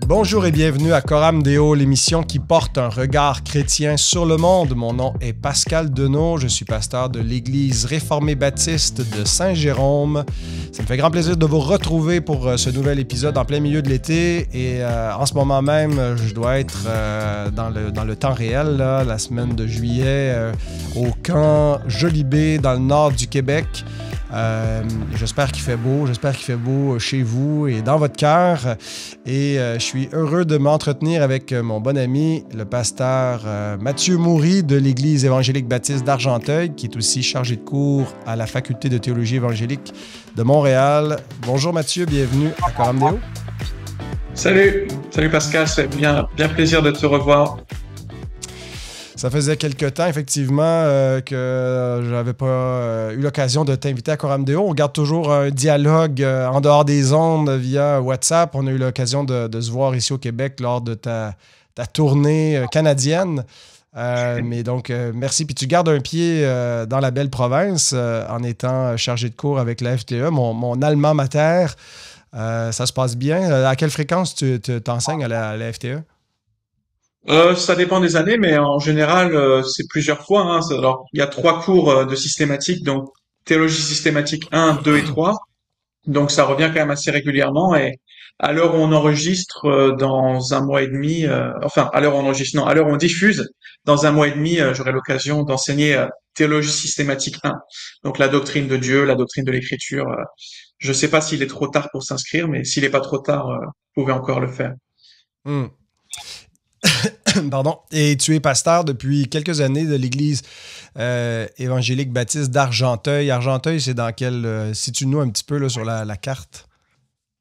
Bonjour et bienvenue à Coram Deo, l'émission qui porte un regard chrétien sur le monde. Mon nom est Pascal Deneau, je suis pasteur de l'Église réformée baptiste de Saint-Jérôme. Ça me fait grand plaisir de vous retrouver pour ce nouvel épisode en plein milieu de l'été. Et en ce moment même, je dois être dans le temps réel, là, la semaine de juillet, au camp Jolivet, dans le nord du Québec. J'espère qu'il fait beau chez vous et dans votre cœur. Et je suis heureux de m'entretenir avec mon bon ami, le pasteur Mathieu Moury de l'Église évangélique baptiste d'Argenteuil, qui est aussi chargé de cours à la Faculté de théologie évangélique de Montréal. Bonjour Mathieu, bienvenue à Coram Deo. Salut Pascal, c'est bien plaisir de te revoir. Ça faisait quelque temps, effectivement, que je n'avais pas eu l'occasion de t'inviter à Coram Deo. On garde toujours un dialogue en dehors des ondes via WhatsApp. On a eu l'occasion de se voir ici au Québec lors de ta tournée canadienne. Mais donc, merci. Puis tu gardes un pied dans la belle province en étant chargé de cours avec la FTE, mon alma mater. Ça se passe bien. À quelle fréquence tu t'enseignes à la FTE? Ça dépend des années, mais en général, c'est plusieurs fois, hein. Alors, il y a 3 cours de systématique, donc théologie systématique 1, 2 et 3. Donc, ça revient quand même assez régulièrement. Et à l'heure où on enregistre, dans un mois et demi, à l'heure où on enregistre, non, à l'heure où on diffuse, dans un mois et demi, j'aurai l'occasion d'enseigner théologie systématique 1. Donc, la doctrine de Dieu, la doctrine de l'Écriture. Je sais pas s'il est trop tard pour s'inscrire, mais s'il est pas trop tard, vous pouvez encore le faire. Hmm. Pardon. Et tu es pasteur depuis quelques années de l'Église évangélique baptiste d'Argenteuil. Argenteuil, c'est dans quel... situe-nous un petit peu là, sur la carte.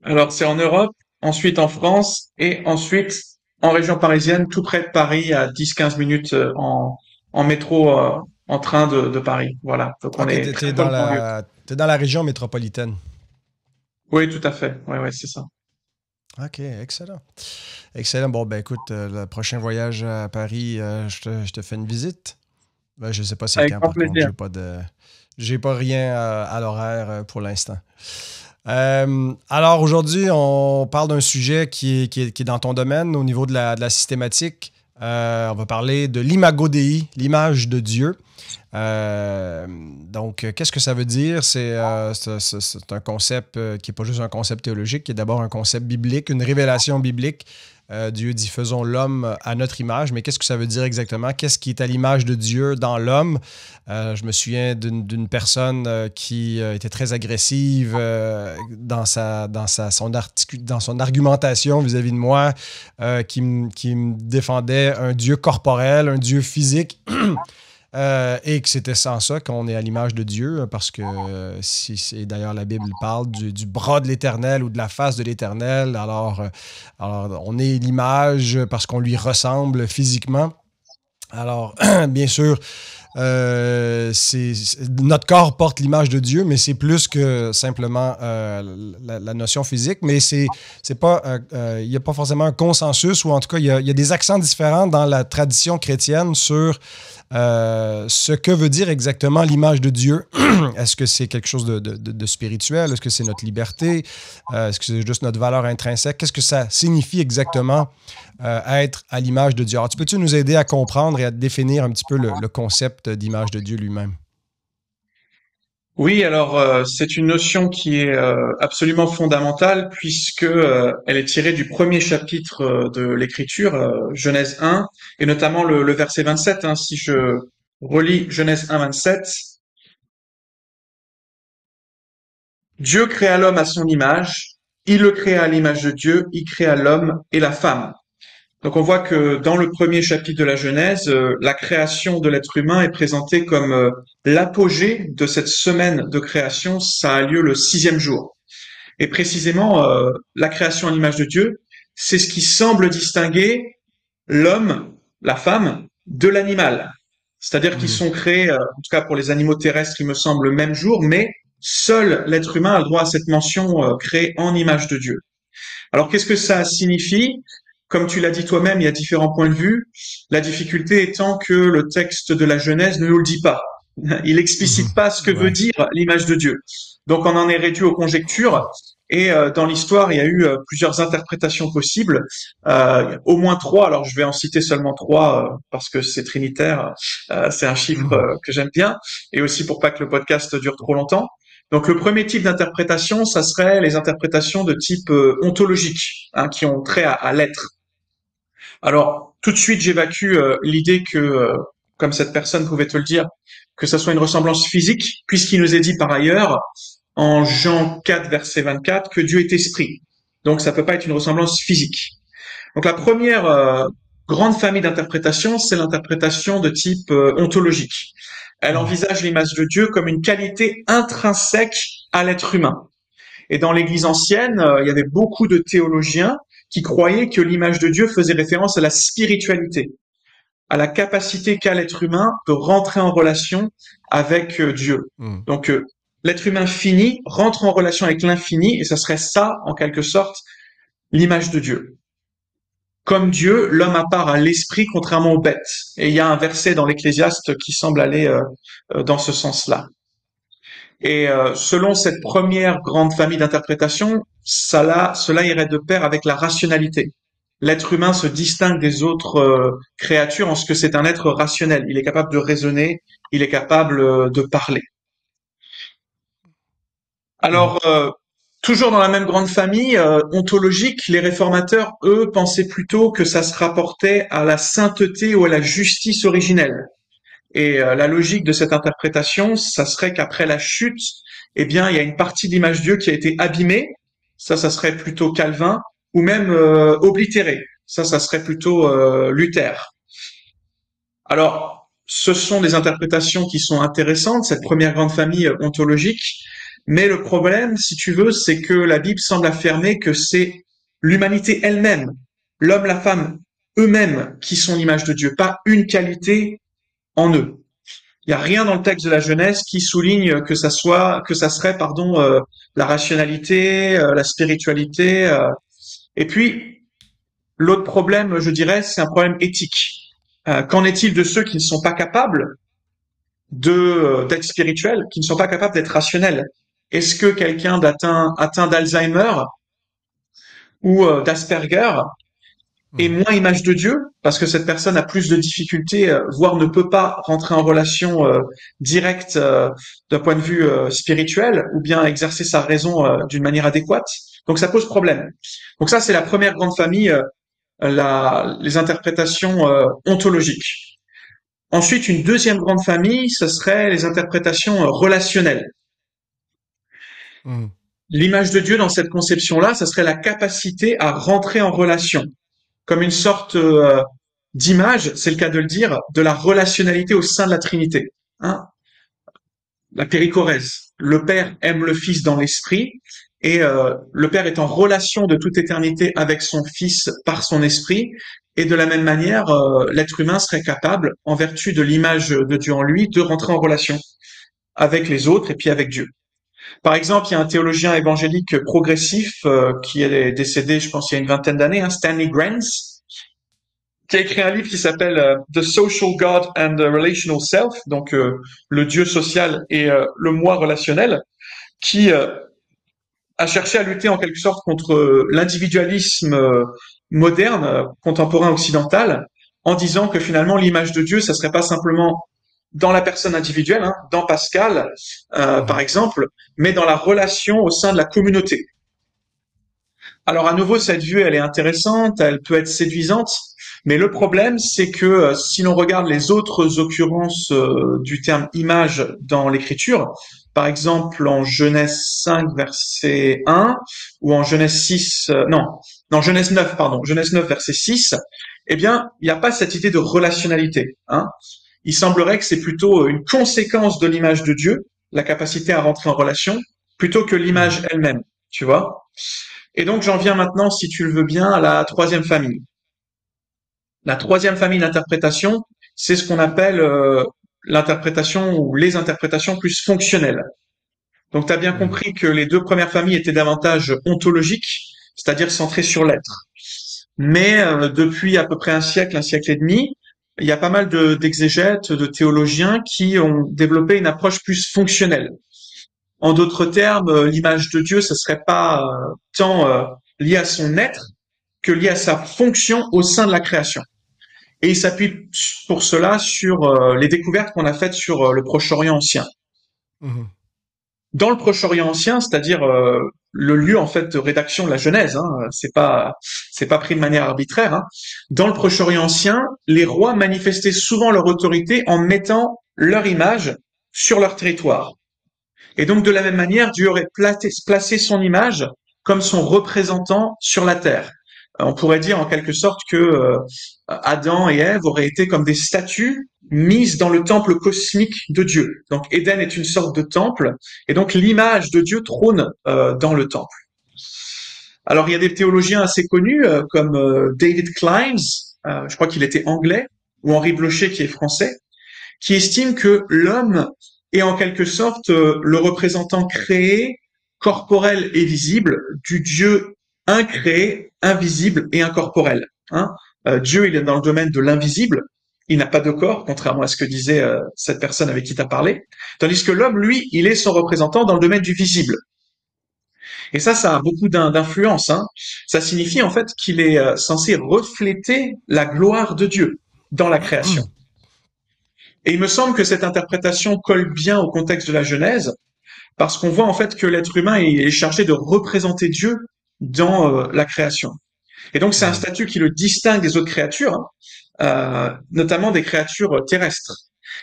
Alors, c'est en Europe, ensuite en France et ensuite en région parisienne, tout près de Paris, à 10-15 minutes en métro, en train de Paris. Voilà. Donc, on OK, est très proche de banlieue. t'es dans la région métropolitaine. Oui, tout à fait. Ouais, c'est ça. OK, excellent. Excellent. Bon, ben écoute, le prochain voyage à Paris, je te fais une visite. Ben, je ne sais pas c'est Avec quand, grand par contre. plaisir. J'ai pas rien à l'horaire pour l'instant. Alors aujourd'hui, on parle d'un sujet qui est dans ton domaine au niveau de la systématique. On va parler de l'imago Dei, l'image de Dieu. Donc, qu'est-ce que ça veut dire? C'est un concept qui n'est pas juste un concept théologique, qui est d'abord un concept biblique, une révélation biblique. Dieu dit « faisons l'homme à notre image », mais qu'est-ce que ça veut dire exactement? Qu'est-ce qui est à l'image de Dieu dans l'homme? Je me souviens d'une personne qui était très agressive dans son argumentation vis-à-vis de moi, qui me défendait un Dieu corporel, un Dieu physique. Et que c'était sans ça qu'on est à l'image de Dieu, parce que d'ailleurs la Bible parle du bras de l'Éternel ou de la face de l'Éternel. Alors on est l'image parce qu'on lui ressemble physiquement. Alors, bien sûr, notre corps porte l'image de Dieu, mais c'est plus que simplement la notion physique. Mais c'est pas, il n'y a pas forcément un consensus, ou en tout cas, il y a des accents différents dans la tradition chrétienne sur ce que veut dire exactement l'image de Dieu. Est-ce que c'est quelque chose de spirituel? Est-ce que c'est notre liberté? Est-ce que c'est juste notre valeur intrinsèque? Qu'est-ce que ça signifie exactement être à l'image de Dieu? Alors, peux-tu nous aider à comprendre et à définir un petit peu le concept d'image de Dieu lui-même? Oui, alors c'est une notion qui est absolument fondamentale puisque elle est tirée du premier chapitre de l'Écriture, Genèse 1, et notamment le verset 27. Hein, si je relis Genèse 1, 27, Dieu créa l'homme à son image, il le créa à l'image de Dieu, il créa l'homme et la femme. Donc on voit que dans le premier chapitre de la Genèse, la création de l'être humain est présentée comme l'apogée de cette semaine de création. Ça a lieu le 6e jour. Et précisément, la création à l'image de Dieu, c'est ce qui semble distinguer l'homme, la femme, de l'animal. C'est-à-dire qu'ils sont créés, en tout cas pour les animaux terrestres, il me semble, le même jour, mais seul l'être humain a le droit à cette mention créé en image de Dieu. Alors qu'est-ce que ça signifie? Comme tu l'as dit toi-même, il y a différents points de vue. La difficulté étant que le texte de la Genèse ne nous le dit pas. Il explicite pas ce que veut dire l'image de Dieu. Donc on en est réduit aux conjectures. Et dans l'histoire, il y a eu plusieurs interprétations possibles, au moins trois. Alors je vais en citer seulement trois parce que c'est trinitaire, c'est un chiffre que j'aime bien, et aussi pour pas que le podcast dure trop longtemps. Donc le premier type d'interprétation, ça serait les interprétations de type ontologique, hein, qui ont trait à l'être. Alors tout de suite, j'évacue l'idée que, comme cette personne pouvait te le dire, que ça soit une ressemblance physique, puisqu'il nous est dit par ailleurs en Jean 4, verset 24, que Dieu est esprit. Donc ça peut pas être une ressemblance physique. Donc la première grande famille d'interprétation, c'est l'interprétation de type ontologique. Elle envisage l'image de Dieu comme une qualité intrinsèque à l'être humain. Et dans l'Église ancienne, il y avait beaucoup de théologiens qui croyaient que l'image de Dieu faisait référence à la spiritualité, à la capacité qu'a l'être humain de rentrer en relation avec Dieu. Donc l'être humain fini rentre en relation avec l'infini, et ça serait ça, en quelque sorte, l'image de Dieu. Comme Dieu, l'homme a part à l'esprit, contrairement aux bêtes. Et il y a un verset dans l'Ecclésiaste qui semble aller dans ce sens-là. Et selon cette première grande famille d'interprétation, cela irait de pair avec la rationalité. L'être humain se distingue des autres créatures en ce que c'est un être rationnel. Il est capable de raisonner, il est capable de parler. Alors, toujours dans la même grande famille ontologique, les réformateurs, eux, pensaient plutôt que ça se rapportait à la sainteté ou à la justice originelle. Et la logique de cette interprétation, ça serait qu'après la chute, eh bien, il y a une partie de l'image de Dieu qui a été abîmée. Ça serait plutôt Calvin, ou même oblitérée. Ça serait plutôt Luther. Alors, ce sont des interprétations qui sont intéressantes, cette première grande famille ontologique. Mais le problème, si tu veux, c'est que la Bible semble affirmer que c'est l'humanité elle-même, l'homme, la femme, eux-mêmes qui sont l'image de Dieu, pas une qualité en eux. Il n'y a rien dans le texte de la Genèse qui souligne que ça serait, la rationalité, la spiritualité. Et puis, l'autre problème, je dirais, c'est un problème éthique. Qu'en est-il de ceux qui ne sont pas capables d'être spirituels, qui ne sont pas capables d'être rationnels? Est-ce que quelqu'un atteint d'Alzheimer ou d'Asperger est moins image de Dieu parce que cette personne a plus de difficultés, voire ne peut pas rentrer en relation directe d'un point de vue spirituel, ou bien exercer sa raison d'une manière adéquate? Donc ça pose problème. Donc ça, c'est la première grande famille, les interprétations ontologiques. Ensuite, une deuxième grande famille, ce serait les interprétations relationnelles. L'image de Dieu dans cette conception-là, ça serait la capacité à rentrer en relation, comme une sorte d'image, c'est le cas de le dire, de la relationnalité au sein de la Trinité. Hein, la périchorèse. Le Père aime le Fils dans l'Esprit, et le Père est en relation de toute éternité avec son Fils par son Esprit, et de la même manière, l'être humain serait capable, en vertu de l'image de Dieu en lui, de rentrer en relation avec les autres et puis avec Dieu. Par exemple, il y a un théologien évangélique progressif qui est décédé, je pense, il y a une vingtaine d'années, hein, Stanley Grenz, qui a écrit un livre qui s'appelle The Social God and the Relational Self, donc le Dieu social et le moi relationnel, qui a cherché à lutter en quelque sorte contre l'individualisme moderne, contemporain occidental, en disant que finalement l'image de Dieu, ça serait pas simplement dans la personne individuelle, hein, dans Pascal, par exemple, mais dans la relation au sein de la communauté. Alors à nouveau, cette vue, elle est intéressante, elle peut être séduisante, mais le problème, c'est que si l'on regarde les autres occurrences du terme image dans l'écriture, par exemple en Genèse 5, verset 1, ou en Genèse 6, Genèse 9, Genèse 9, verset 6, eh bien, il n'y a pas cette idée de relationnalité, hein. Il semblerait que c'est plutôt une conséquence de l'image de Dieu, la capacité à rentrer en relation, plutôt que l'image elle-même, tu vois. Et donc, j'en viens maintenant, si tu le veux bien, à la troisième famille. La troisième famille d'interprétation, c'est ce qu'on appelle l'interprétation ou les interprétations plus fonctionnelles. Donc, tu as bien compris que les deux premières familles étaient davantage ontologiques, c'est-à-dire centrées sur l'être. Mais depuis à peu près un siècle et demi, il y a pas mal d'exégètes, de théologiens qui ont développé une approche plus fonctionnelle. En d'autres termes, l'image de Dieu, ce serait pas tant lié à son être que lié à sa fonction au sein de la création. Et il s'appuie pour cela sur les découvertes qu'on a faites sur le Proche-Orient ancien. Mhm. Dans le Proche-Orient ancien, c'est-à-dire le lieu en fait de rédaction de la Genèse, hein, c'est pas pris de manière arbitraire. Hein. Dans le Proche-Orient ancien, les rois manifestaient souvent leur autorité en mettant leur image sur leur territoire. Et donc de la même manière, Dieu aurait placé son image comme son représentant sur la terre. On pourrait dire en quelque sorte que Adam et Ève auraient été comme des statues mises dans le temple cosmique de Dieu. Donc Éden est une sorte de temple, et donc l'image de Dieu trône dans le temple. Alors il y a des théologiens assez connus comme David Clines, je crois qu'il était anglais, ou Henri Blocher qui est français, qui estiment que l'homme est en quelque sorte le représentant créé, corporel et visible du Dieu incréé, invisible et incorporel. Hein. Dieu, il est dans le domaine de l'invisible, il n'a pas de corps, contrairement à ce que disait cette personne avec qui tu as parlé, tandis que l'homme, lui, il est son représentant dans le domaine du visible. Et ça a beaucoup d'influence. Hein. Ça signifie en fait qu'il est censé refléter la gloire de Dieu dans la création. Et il me semble que cette interprétation colle bien au contexte de la Genèse, parce qu'on voit en fait que l'être humain est chargé de représenter Dieu dans la création. Et donc c'est un statut qui le distingue des autres créatures, hein, notamment des créatures terrestres.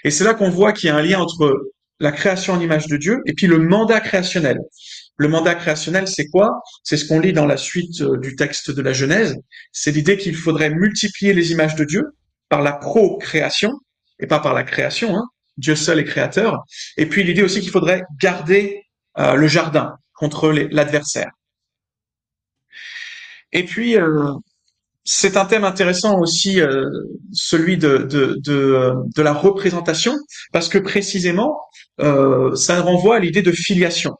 Et c'est là qu'on voit qu'il y a un lien entre la création en image de Dieu et puis le mandat créationnel. Le mandat créationnel, c'est quoi? C'est ce qu'on lit dans la suite du texte de la Genèse. C'est l'idée qu'il faudrait multiplier les images de Dieu par la procréation, et pas par la création, hein. Dieu seul est créateur. Et puis l'idée aussi qu'il faudrait garder le jardin contre l'adversaire. Et puis c'est un thème intéressant aussi, celui de la représentation, parce que précisément ça renvoie à l'idée de filiation.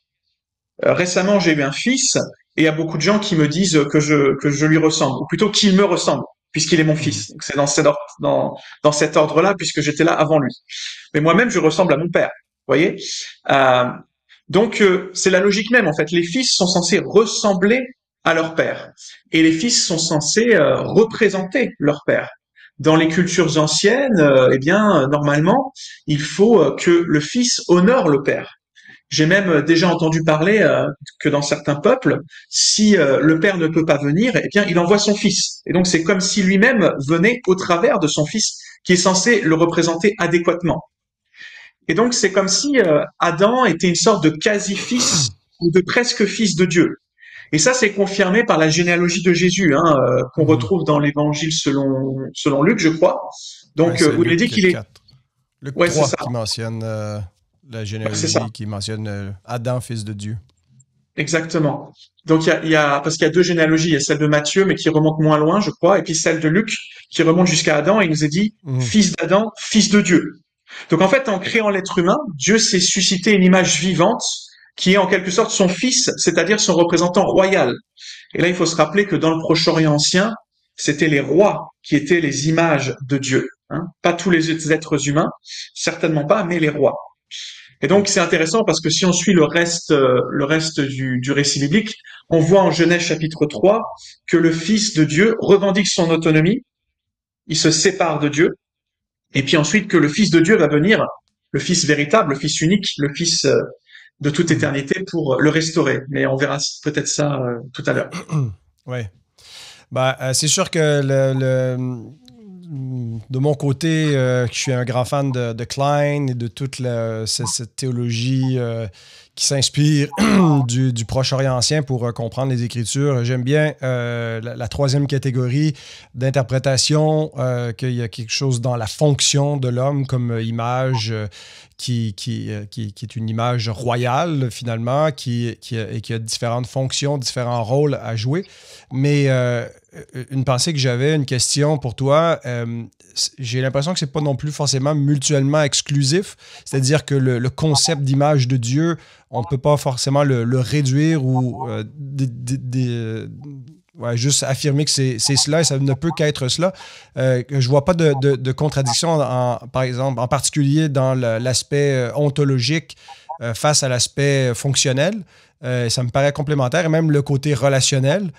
Récemment, j'ai eu un fils, et il y a beaucoup de gens qui me disent que je lui ressemble, ou plutôt qu'il me ressemble, puisqu'il est mon fils. Donc c'est dans cet ordre-là, puisque j'étais là avant lui. Mais moi-même, je ressemble à mon père. Vous voyez, euh, donc c'est la logique même en fait. Les fils sont censés ressembler à leur père, et les fils sont censés représenter leur père. Dans les cultures anciennes, eh bien, normalement, il faut que le fils honore le père. J'ai même déjà entendu parler que dans certains peuples, si le père ne peut pas venir, eh bien, il envoie son fils. Et donc, c'est comme si lui-même venait au travers de son fils, qui est censé le représenter adéquatement. Et donc, c'est comme si Adam était une sorte de quasi-fils ou de presque fils de Dieu. Et ça, c'est confirmé par la généalogie de Jésus, hein, qu'on retrouve dans l'Évangile selon Luc, je crois. Donc, ouais, où il est dit qu'il est... Luc Ouais, 3 qui mentionne la généalogie, qui mentionne Adam, fils de Dieu. Exactement. Donc parce qu'il y a deux généalogies, il y a celle de Matthieu, mais qui remonte moins loin, je crois, et puis celle de Luc, qui remonte jusqu'à Adam, et il nous est dit fils d'Adam, fils de Dieu. Donc en fait, en créant l'être humain, Dieu s'est suscité une image vivante qui est en quelque sorte son fils, c'est-à-dire son représentant royal. Et là, il faut se rappeler que dans le Proche-Orient ancien, c'était les rois qui étaient les images de Dieu, hein. Pas tous les êtres humains, certainement pas, mais les rois. Et donc c'est intéressant parce que si on suit le reste du récit biblique, on voit en Genèse chapitre 3 que le Fils de Dieu revendique son autonomie, il se sépare de Dieu, et puis ensuite que le Fils de Dieu va venir, le Fils véritable, le Fils unique, le Fils de toute éternité pour le restaurer. Mais on verra peut-être ça tout à l'heure. Oui. Ben, c'est sûr que de mon côté, je suis un grand fan de Klein et de toute cette théologie qui s'inspire du Proche-Orient ancien pour comprendre les Écritures. J'aime bien la troisième catégorie d'interprétation, qu'il y a quelque chose dans la fonction de l'homme comme image qui est une image royale, finalement, qui a différentes fonctions, différents rôles à jouer. Mais une pensée que j'avais, une question pour toi, j'ai l'impression que c'est pas non plus forcément mutuellement exclusif. C'est-à-dire que le concept d'image de Dieu, on ne peut pas forcément le réduire ou ouais, juste affirmer que c'est cela et ça ne peut qu'être cela. Je vois pas de contradiction, par exemple, en particulier dans l'aspect ontologique face à l'aspect fonctionnel. Ça me paraît complémentaire et même le côté relationnel.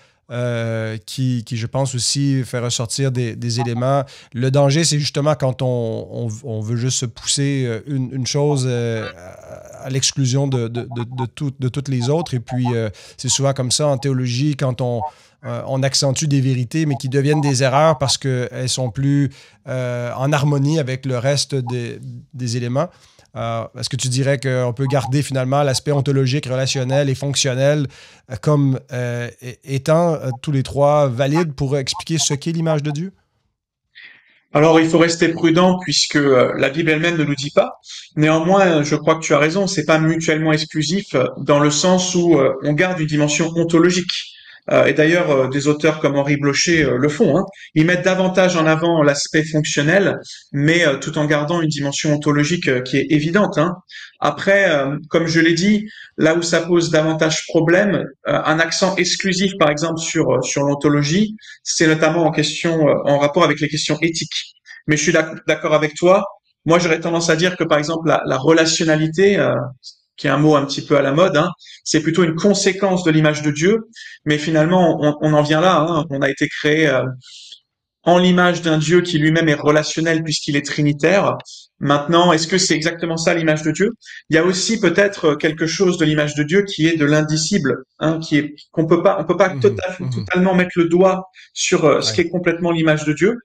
Qui, je pense aussi, fait ressortir des éléments. Le danger, c'est justement quand on veut juste se pousser une chose à l'exclusion de toutes les autres. Et puis, c'est souvent comme ça en théologie, quand on accentue des vérités, mais qui deviennent des erreurs parce qu'elles sont plus en harmonie avec le reste des éléments. Est-ce que tu dirais qu'on peut garder finalement l'aspect ontologique, relationnel et fonctionnel comme étant tous les trois valides pour expliquer ce qu'est l'image de Dieu? Alors, il faut rester prudent puisque la Bible elle-même ne nous dit pas. Néanmoins, je crois que tu as raison, c'est pas mutuellement exclusif dans le sens où on garde une dimension ontologique. Et d'ailleurs, des auteurs comme Henri Blocher le font, hein. Ils mettent davantage en avant l'aspect fonctionnel, mais tout en gardant une dimension ontologique qui est évidente, hein. Après, comme je l'ai dit, là où ça pose davantage problème, un accent exclusif, par exemple, sur l'ontologie, c'est notamment en rapport avec les questions éthiques. Mais je suis d'accord avec toi. Moi, j'aurais tendance à dire que, par exemple, la relationnalité, qui est un mot un petit peu à la mode, hein, c'est plutôt une conséquence de l'image de Dieu. Mais finalement, on en vient là, hein. On a été créé en l'image d'un Dieu qui lui-même est relationnel puisqu'il est trinitaire. Maintenant, est-ce que c'est exactement ça l'image de Dieu? Il y a aussi peut-être quelque chose de l'image de Dieu qui est de l'indicible, hein, on peut pas Mhm, mhm. totalement mettre le doigt sur ce qui Ouais, est complètement l'image de Dieu.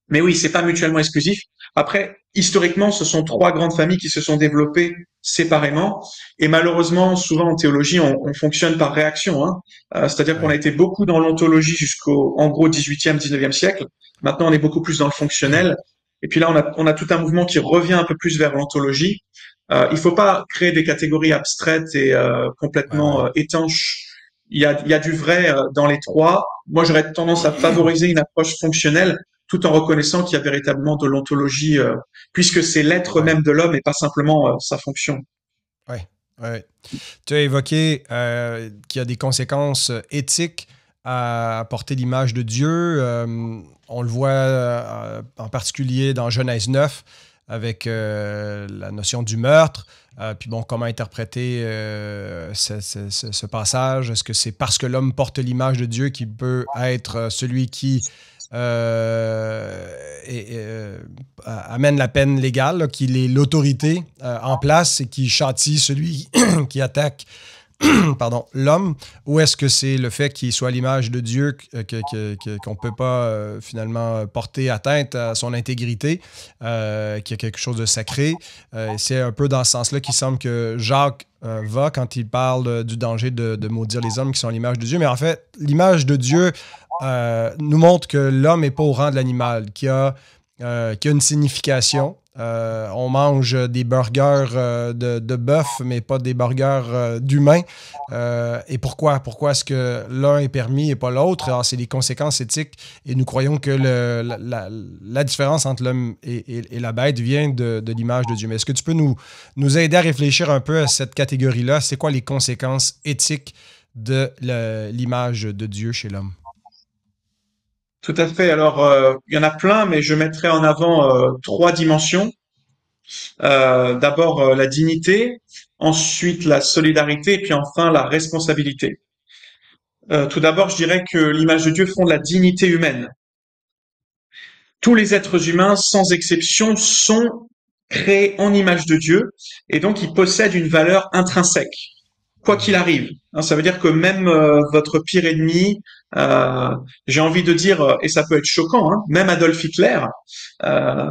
Mais oui, c'est pas mutuellement exclusif. Après, historiquement, ce sont trois grandes familles qui se sont développées séparément. Et malheureusement, souvent en théologie, on fonctionne par réaction, hein. C'est-à-dire qu'on a ouais. été beaucoup dans l'ontologie jusqu'au, en gros, 18e, 19e siècle. Maintenant, on est beaucoup plus dans le fonctionnel. Et puis là, on a tout un mouvement qui revient un peu plus vers l'ontologie. Il faut pas créer des catégories abstraites et Ouais, ouais. complètement étanches. Il y a du vrai dans les trois. Moi, j'aurais tendance à favoriser une approche fonctionnelle tout en reconnaissant qu'il y a véritablement de l'ontologie, puisque c'est l'être Ouais, même de l'homme et pas simplement sa fonction. ouais, ouais. Tu as évoqué qu'il y a des conséquences éthiques à porter l'image de Dieu. On le voit en particulier dans Genèse 9 avec la notion du meurtre. Puis bon, comment interpréter ce passage? Est-ce que c'est parce que l'homme porte l'image de Dieu qu'il peut être celui qui amène la peine légale, là, qu'il est l'autorité en place et qui châtie celui qui attaque pardon, l'homme, ou est-ce que c'est le fait qu'il soit à l'image de Dieu qu'on ne peut pas finalement porter atteinte à son intégrité, qu'il y a quelque chose de sacré? C'est un peu dans ce sens-là qu'il semble que Jacques va quand il parle du danger de maudire les hommes qui sont à l'image de Dieu. Mais en fait, l'image de Dieu nous montre que l'homme n'est pas au rang de l'animal, qu'il y a une signification. On mange des burgers de bœuf, mais pas des burgers d'humains. Et pourquoi? Pourquoi est-ce que l'un est permis et pas l'autre? Alors, c'est des conséquences éthiques. Et nous croyons que la différence entre l'homme et la bête vient de l'image de Dieu. Mais est-ce que tu peux nous aider à réfléchir un peu à cette catégorie-là? C'est quoi les conséquences éthiques de l'image de Dieu chez l'homme? Tout à fait. Alors, il y en a plein, mais je mettrai en avant trois dimensions. D'abord la dignité, ensuite la solidarité, et puis enfin la responsabilité. Tout d'abord, je dirais que l'image de Dieu fonde la dignité humaine. Tous les êtres humains, sans exception, sont créés en image de Dieu, et donc ils possèdent une valeur intrinsèque, quoi qu'il arrive, hein. Ça veut dire que même votre pire ennemi, euh, j'ai envie de dire, et ça peut être choquant, hein, même Adolf Hitler,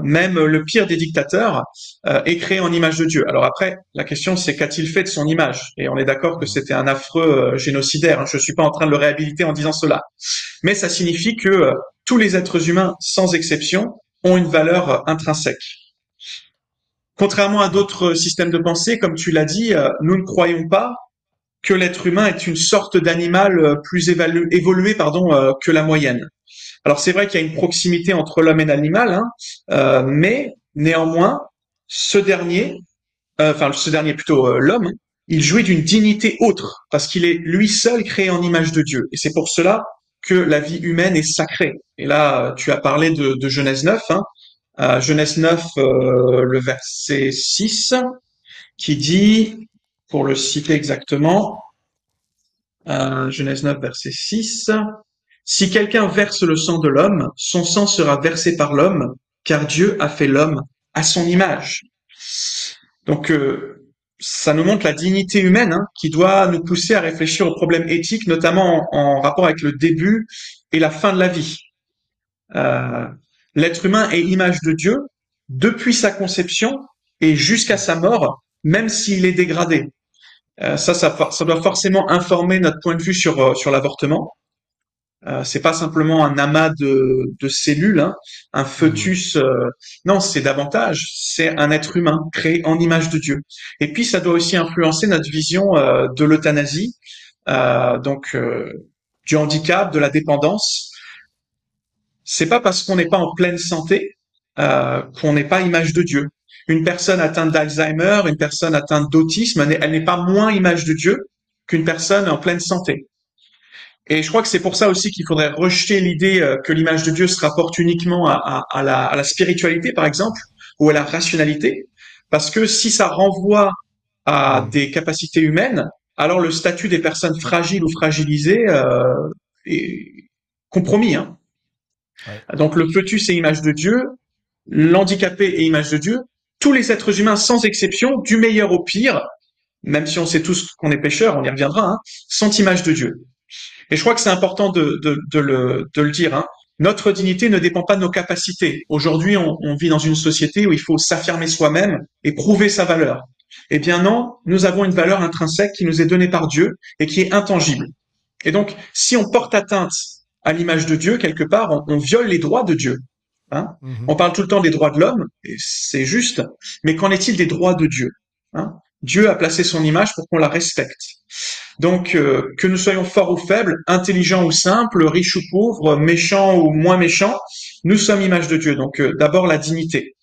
même le pire des dictateurs, est créé en image de Dieu. Alors après, la question c'est qu'a-t-il fait de son image? Et on est d'accord que c'était un affreux génocidaire, hein. Je suis pas en train de le réhabiliter en disant cela, mais ça signifie que tous les êtres humains, sans exception, ont une valeur intrinsèque. Contrairement à d'autres systèmes de pensée, comme tu l'as dit, nous ne croyons pas que l'être humain est une sorte d'animal plus évolué que la moyenne. Alors c'est vrai qu'il y a une proximité entre l'homme et l'animal, hein, mais néanmoins, ce dernier plutôt l'homme, il jouit d'une dignité autre parce qu'il est lui seul créé en image de Dieu. Et c'est pour cela que la vie humaine est sacrée. Et là, tu as parlé de Genèse 9, hein, Genèse 9, le verset 6, qui dit, pour le citer exactement, Genèse 9, verset 6, si quelqu'un verse le sang de l'homme, son sang sera versé par l'homme, car Dieu a fait l'homme à son image. Donc, ça nous montre la dignité humaine, hein, qui doit nous pousser à réfléchir aux problèmes éthiques, notamment en rapport avec le début et la fin de la vie. L'être humain est image de Dieu depuis sa conception et jusqu'à sa mort, même s'il est dégradé. Ça doit forcément informer notre point de vue sur l'avortement. C'est pas simplement un amas de cellules, hein, un fœtus. Non, c'est davantage. C'est un être humain créé en image de Dieu. Et puis, ça doit aussi influencer notre vision de l'euthanasie, du handicap, de la dépendance. C'est pas parce qu'on n'est pas en pleine santé qu'on n'est pas image de Dieu. Une personne atteinte d'Alzheimer, une personne atteinte d'autisme, elle n'est pas moins image de Dieu qu'une personne en pleine santé. Et je crois que c'est pour ça aussi qu'il faudrait rejeter l'idée que l'image de Dieu se rapporte uniquement à la spiritualité, par exemple, ou à la rationalité, parce que si ça renvoie à des capacités humaines, alors le statut des personnes fragiles ou fragilisées est compromis, hein. Ouais. Donc le fœtus est image de Dieu, l'handicapé est image de Dieu, tous les êtres humains sans exception, du meilleur au pire, même si on sait tous qu'on est pécheurs, on y reviendra, hein, sont image de Dieu. Et je crois que c'est important de le dire, hein. Notre dignité ne dépend pas de nos capacités. Aujourd'hui, on vit dans une société où il faut s'affirmer soi-même et prouver sa valeur. Eh bien non, nous avons une valeur intrinsèque qui nous est donnée par Dieu et qui est intangible. Et donc, si on porte atteinte à l'image de Dieu, quelque part, on viole les droits de Dieu. Hein. On parle tout le temps des droits de l'homme, et c'est juste, mais qu'en est-il des droits de Dieu, hein? Dieu a placé son image pour qu'on la respecte. Donc, que nous soyons forts ou faibles, intelligents ou simples, riches ou pauvres, méchants ou moins méchants, nous sommes image de Dieu. Donc, d'abord la dignité.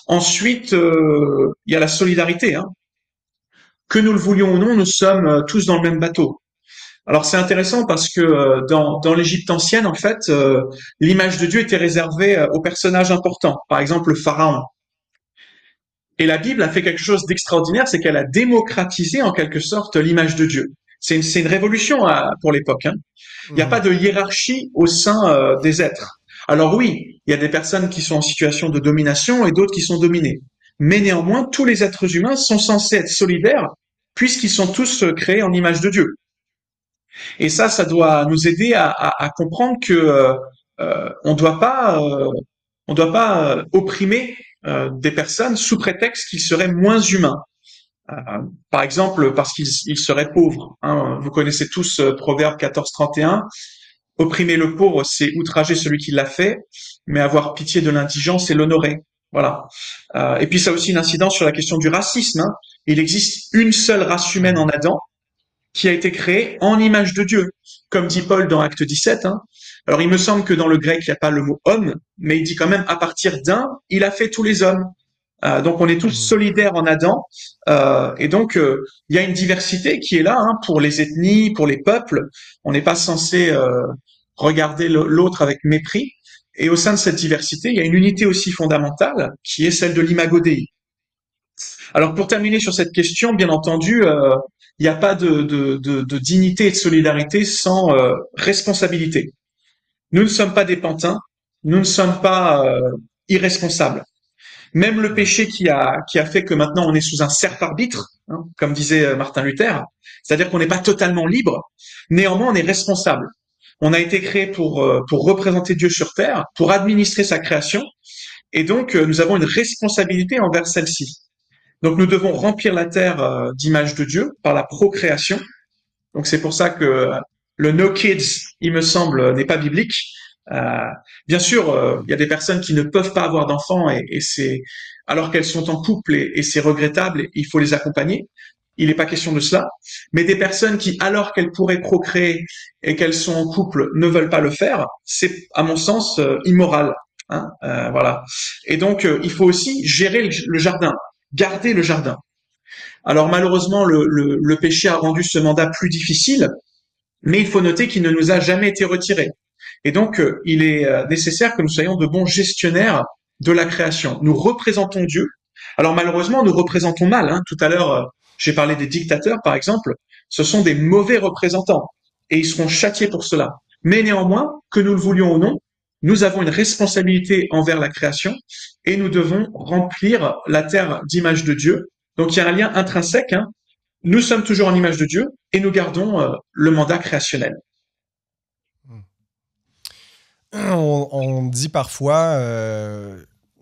Ensuite, il y a la solidarité, hein. Que nous le voulions ou non, nous sommes tous dans le même bateau. Alors c'est intéressant parce que dans l'Égypte ancienne, en fait, l'image de Dieu était réservée aux personnages importants. Par exemple, le pharaon. Et la Bible a fait quelque chose d'extraordinaire, c'est qu'elle a démocratisé en quelque sorte l'image de Dieu. C'est une révolution pour l'époque, hein. Il n'y a pas de hiérarchie au sein des êtres. Alors oui, il y a des personnes qui sont en situation de domination et d'autres qui sont dominées. Mais néanmoins, tous les êtres humains sont censés être solidaires puisqu'ils sont tous créés en image de Dieu. Et ça doit nous aider à comprendre que on doit pas opprimer des personnes sous prétexte qu'ils seraient moins humains. Par exemple, parce qu'ils seraient pauvres, hein. Vous connaissez tous Proverbe 14:31. Opprimer le pauvre, c'est outrager celui qui l'a fait, mais avoir pitié de l'indigent, c'est l'honorer. Voilà. Et puis ça a aussi une incidence sur la question du racisme, hein. Il existe une seule race humaine en Adam, qui a été créée en image de Dieu, comme dit Paul dans Acte 17. Hein. Alors il me semble que dans le grec, il n'y a pas le mot homme, mais il dit quand même à partir d'un, il a fait tous les hommes. Donc on est tous solidaires en Adam, et donc il y a une diversité qui est là, hein, pour les ethnies, pour les peuples. On n'est pas censé regarder l'autre avec mépris. Et au sein de cette diversité, il y a une unité aussi fondamentale qui est celle de l'imago Dei. Alors pour terminer sur cette question, bien entendu, il n'y a pas de dignité et de solidarité sans responsabilité. Nous ne sommes pas des pantins, nous ne sommes pas irresponsables. Même le péché qui a fait que maintenant on est sous un serf-arbitre, hein, comme disait Martin Luther, c'est-à-dire qu'on n'est pas totalement libre, néanmoins on est responsable. On a été créé pour représenter Dieu sur terre, pour administrer sa création, et donc nous avons une responsabilité envers celle-ci. Donc nous devons remplir la terre d'images de Dieu par la procréation. Donc c'est pour ça que le no kids, il me semble, n'est pas biblique. Bien sûr, il y a des personnes qui ne peuvent pas avoir d'enfants et c'est alors qu'elles sont en couple et c'est regrettable, et il faut les accompagner. Il n'est pas question de cela. Mais des personnes qui, alors qu'elles pourraient procréer et qu'elles sont en couple, ne veulent pas le faire, c'est à mon sens immoral. Hein, voilà. Et donc il faut aussi gérer le jardin, garder le jardin. Alors malheureusement, le péché a rendu ce mandat plus difficile, mais il faut noter qu'il ne nous a jamais été retiré. Et donc, il est nécessaire que nous soyons de bons gestionnaires de la création. Nous représentons Dieu. Alors malheureusement, nous représentons mal. Hein. Tout à l'heure, j'ai parlé des dictateurs, par exemple. Ce sont des mauvais représentants et ils seront châtiés pour cela. Mais néanmoins, que nous le voulions ou non, nous avons une responsabilité envers la création et nous devons remplir la terre d'image de Dieu. Donc il y a un lien intrinsèque. Hein. Nous sommes toujours en image de Dieu et nous gardons le mandat créationnel. On dit parfois,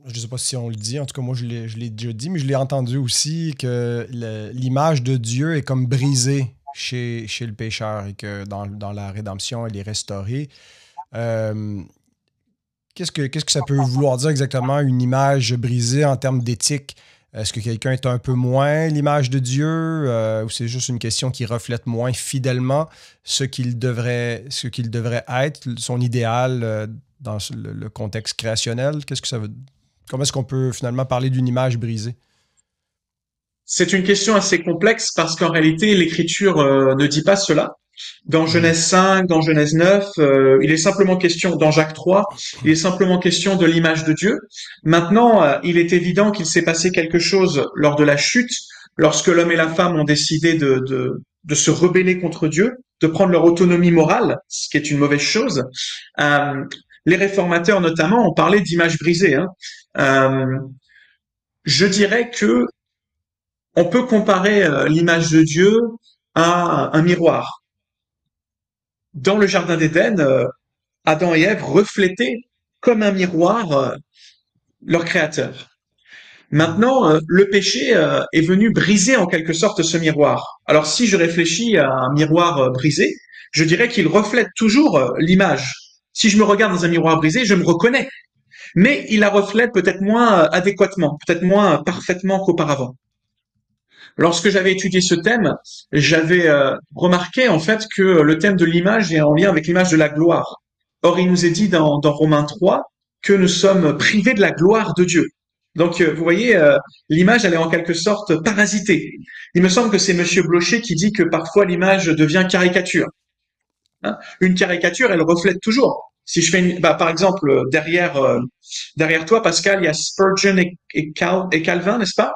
je ne sais pas si on le dit, en tout cas moi je l'ai déjà dit, mais je l'ai entendu aussi que l'image de Dieu est comme brisée chez le pécheur et que dans la rédemption, elle est restaurée. Euh, qu'est-ce que ça peut vouloir dire exactement, une image brisée en termes d'éthique? Est-ce que quelqu'un est un peu moins l'image de Dieu ou c'est juste une question qui reflète moins fidèlement ce qu'il devrait être, son idéal dans le contexte créationnel? Qu'est-ce que ça veut Comment est-ce qu'on peut finalement parler d'une image brisée? C'est une question assez complexe parce qu'en réalité, l'Écriture ne dit pas cela. Dans Mhm. Genèse 5, dans Genèse 9, il est simplement question, dans Jacques 3, il est simplement question de l'image de Dieu. Maintenant, il est évident qu'il s'est passé quelque chose lors de la chute, lorsque l'homme et la femme ont décidé de se rebeller contre Dieu, de prendre leur autonomie morale, ce qui est une mauvaise chose. Euh, les réformateurs notamment ont parlé d'image brisée. Hein. Euh, je dirais que on peut comparer l'image de Dieu à un miroir. Dans le jardin d'Éden, Adam et Ève reflétaient comme un miroir leur créateur. Mhm. Maintenant, le péché est venu briser en quelque sorte ce miroir. Alors si je réfléchis à un miroir brisé, je dirais qu'il reflète toujours l'image. Si je me regarde dans un miroir brisé, je me reconnais, mais il la reflète peut-être moins adéquatement, peut-être moins parfaitement qu'auparavant. Lorsque j'avais étudié ce thème, j'avais remarqué en fait que le thème de l'image est en lien avec l'image de la gloire. Or, il nous est dit dans Romains 3 que nous sommes privés de la gloire de Dieu. Donc, vous voyez, l'image, elle est en quelque sorte parasitée. Il me semble que c'est Monsieur Blocher qui dit que parfois l'image devient caricature. Hein. Une caricature, elle reflète toujours. Si je fais par exemple, derrière toi, Pascal, il y a Spurgeon et Calvin, n'est-ce pas?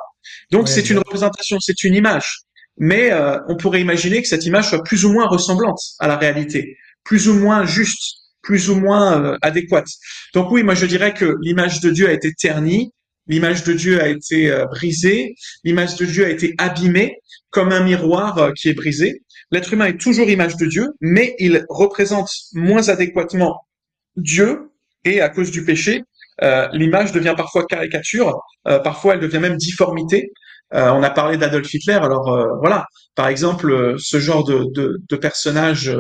Donc Oui, c'est une exact. représentation, c'est une image. Mais on pourrait imaginer que cette image soit plus ou moins ressemblante à la réalité, plus ou moins juste, plus ou moins adéquate. Donc oui, moi je dirais que l'image de Dieu a été ternie, l'image de Dieu a été brisée, l'image de Dieu a été abîmée comme un miroir qui est brisé. L'être humain est toujours image de Dieu, mais il représente moins adéquatement Dieu et à cause du péché, l'image devient parfois caricature, parfois elle devient même difformité. On a parlé d'Adolf Hitler, alors voilà, par exemple, ce genre de personnages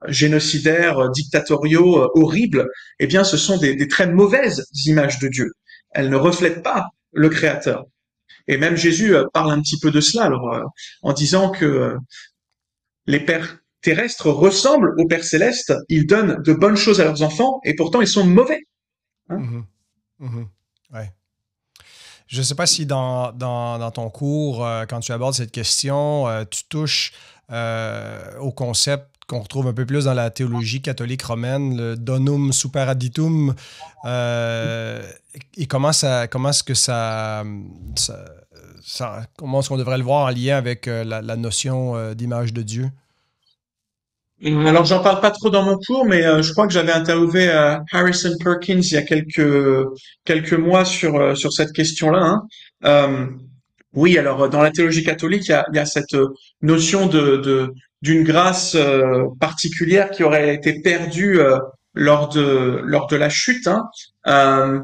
génocidaires, dictatoriaux, horribles, eh bien, ce sont des très mauvaises images de Dieu. Elles ne reflètent pas le Créateur. Et même Jésus parle un petit peu de cela, alors, en disant que les pères terrestres ressemblent aux pères célestes, ils donnent de bonnes choses à leurs enfants, et pourtant ils sont mauvais. Hein. Mhm. Mhm. Ouais. Je ne sais pas si dans ton cours, quand tu abordes cette question, tu touches au concept qu'on retrouve un peu plus dans la théologie catholique romaine, le donum superadditum, euh, et comment est-ce que comment est-ce qu'on devrait le voir en lien avec la notion d'image de Dieu? Alors j'en parle pas trop dans mon cours, mais je crois que j'avais interviewé Harrison Perkins il y a quelques mois sur cette question-là. Hein. Euh, oui, alors dans la théologie catholique, il y a cette notion d'une grâce particulière qui aurait été perdue lors de la chute. Hein. Euh,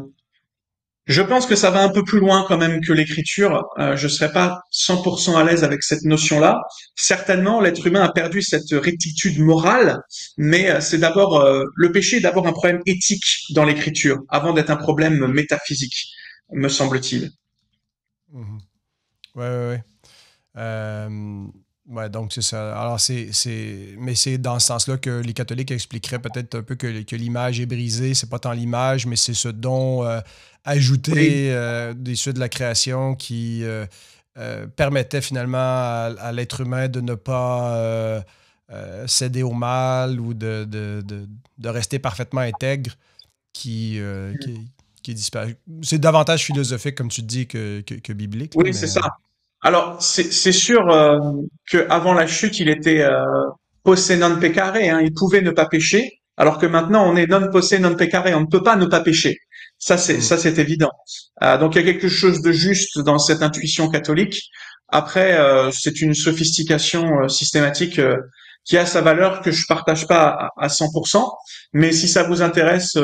Je pense que ça va un peu plus loin quand même que l'écriture. Je ne serais pas 100% à l'aise avec cette notion-là. Certainement, l'être humain a perdu cette rectitude morale, mais c'est d'abord le péché est d'abord un problème éthique dans l'écriture, avant d'être un problème métaphysique, me semble-t-il. Mhm. Ouais, ouais, ouais. Euh, ouais, donc c'est ça. Alors, mais c'est dans ce sens-là que les catholiques expliqueraient peut-être un peu que l'image est brisée. C'est pas tant l'image, mais c'est ce don Oui, ajouté des suites de la création qui permettait finalement à l'être humain de ne pas céder au mal ou de rester parfaitement intègre qui disparaît. C'est davantage philosophique, comme tu dis, que biblique. Là, Oui, mais c'est ça. Alors, c'est sûr que avant la chute, il était posse non peccare, hein, il pouvait ne pas pécher, alors que maintenant, on est non posse non peccare, on ne peut pas ne pas pécher. hmm. Ça, c'est évident. Donc, il y a quelque chose de juste dans cette intuition catholique. Après, c'est une sophistication systématique qui a sa valeur que je partage pas à 100%. Mais si ça vous intéresse,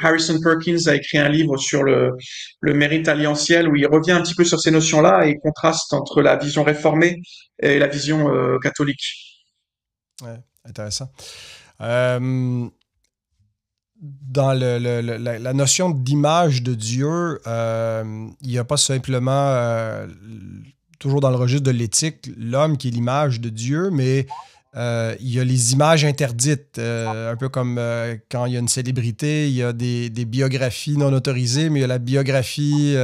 Harrison Perkins a écrit un livre sur le mérite alliantiel où il revient un petit peu sur ces notions-là et il contraste entre la vision réformée et la vision catholique. Ouais, intéressant. Euh, dans la notion d'image de Dieu, il n'y a pas simplement, toujours dans le registre de l'éthique, l'homme qui est l'image de Dieu, mais il y a les images interdites, un peu comme quand il y a une célébrité, il y a des biographies non autorisées, mais il y a la biographie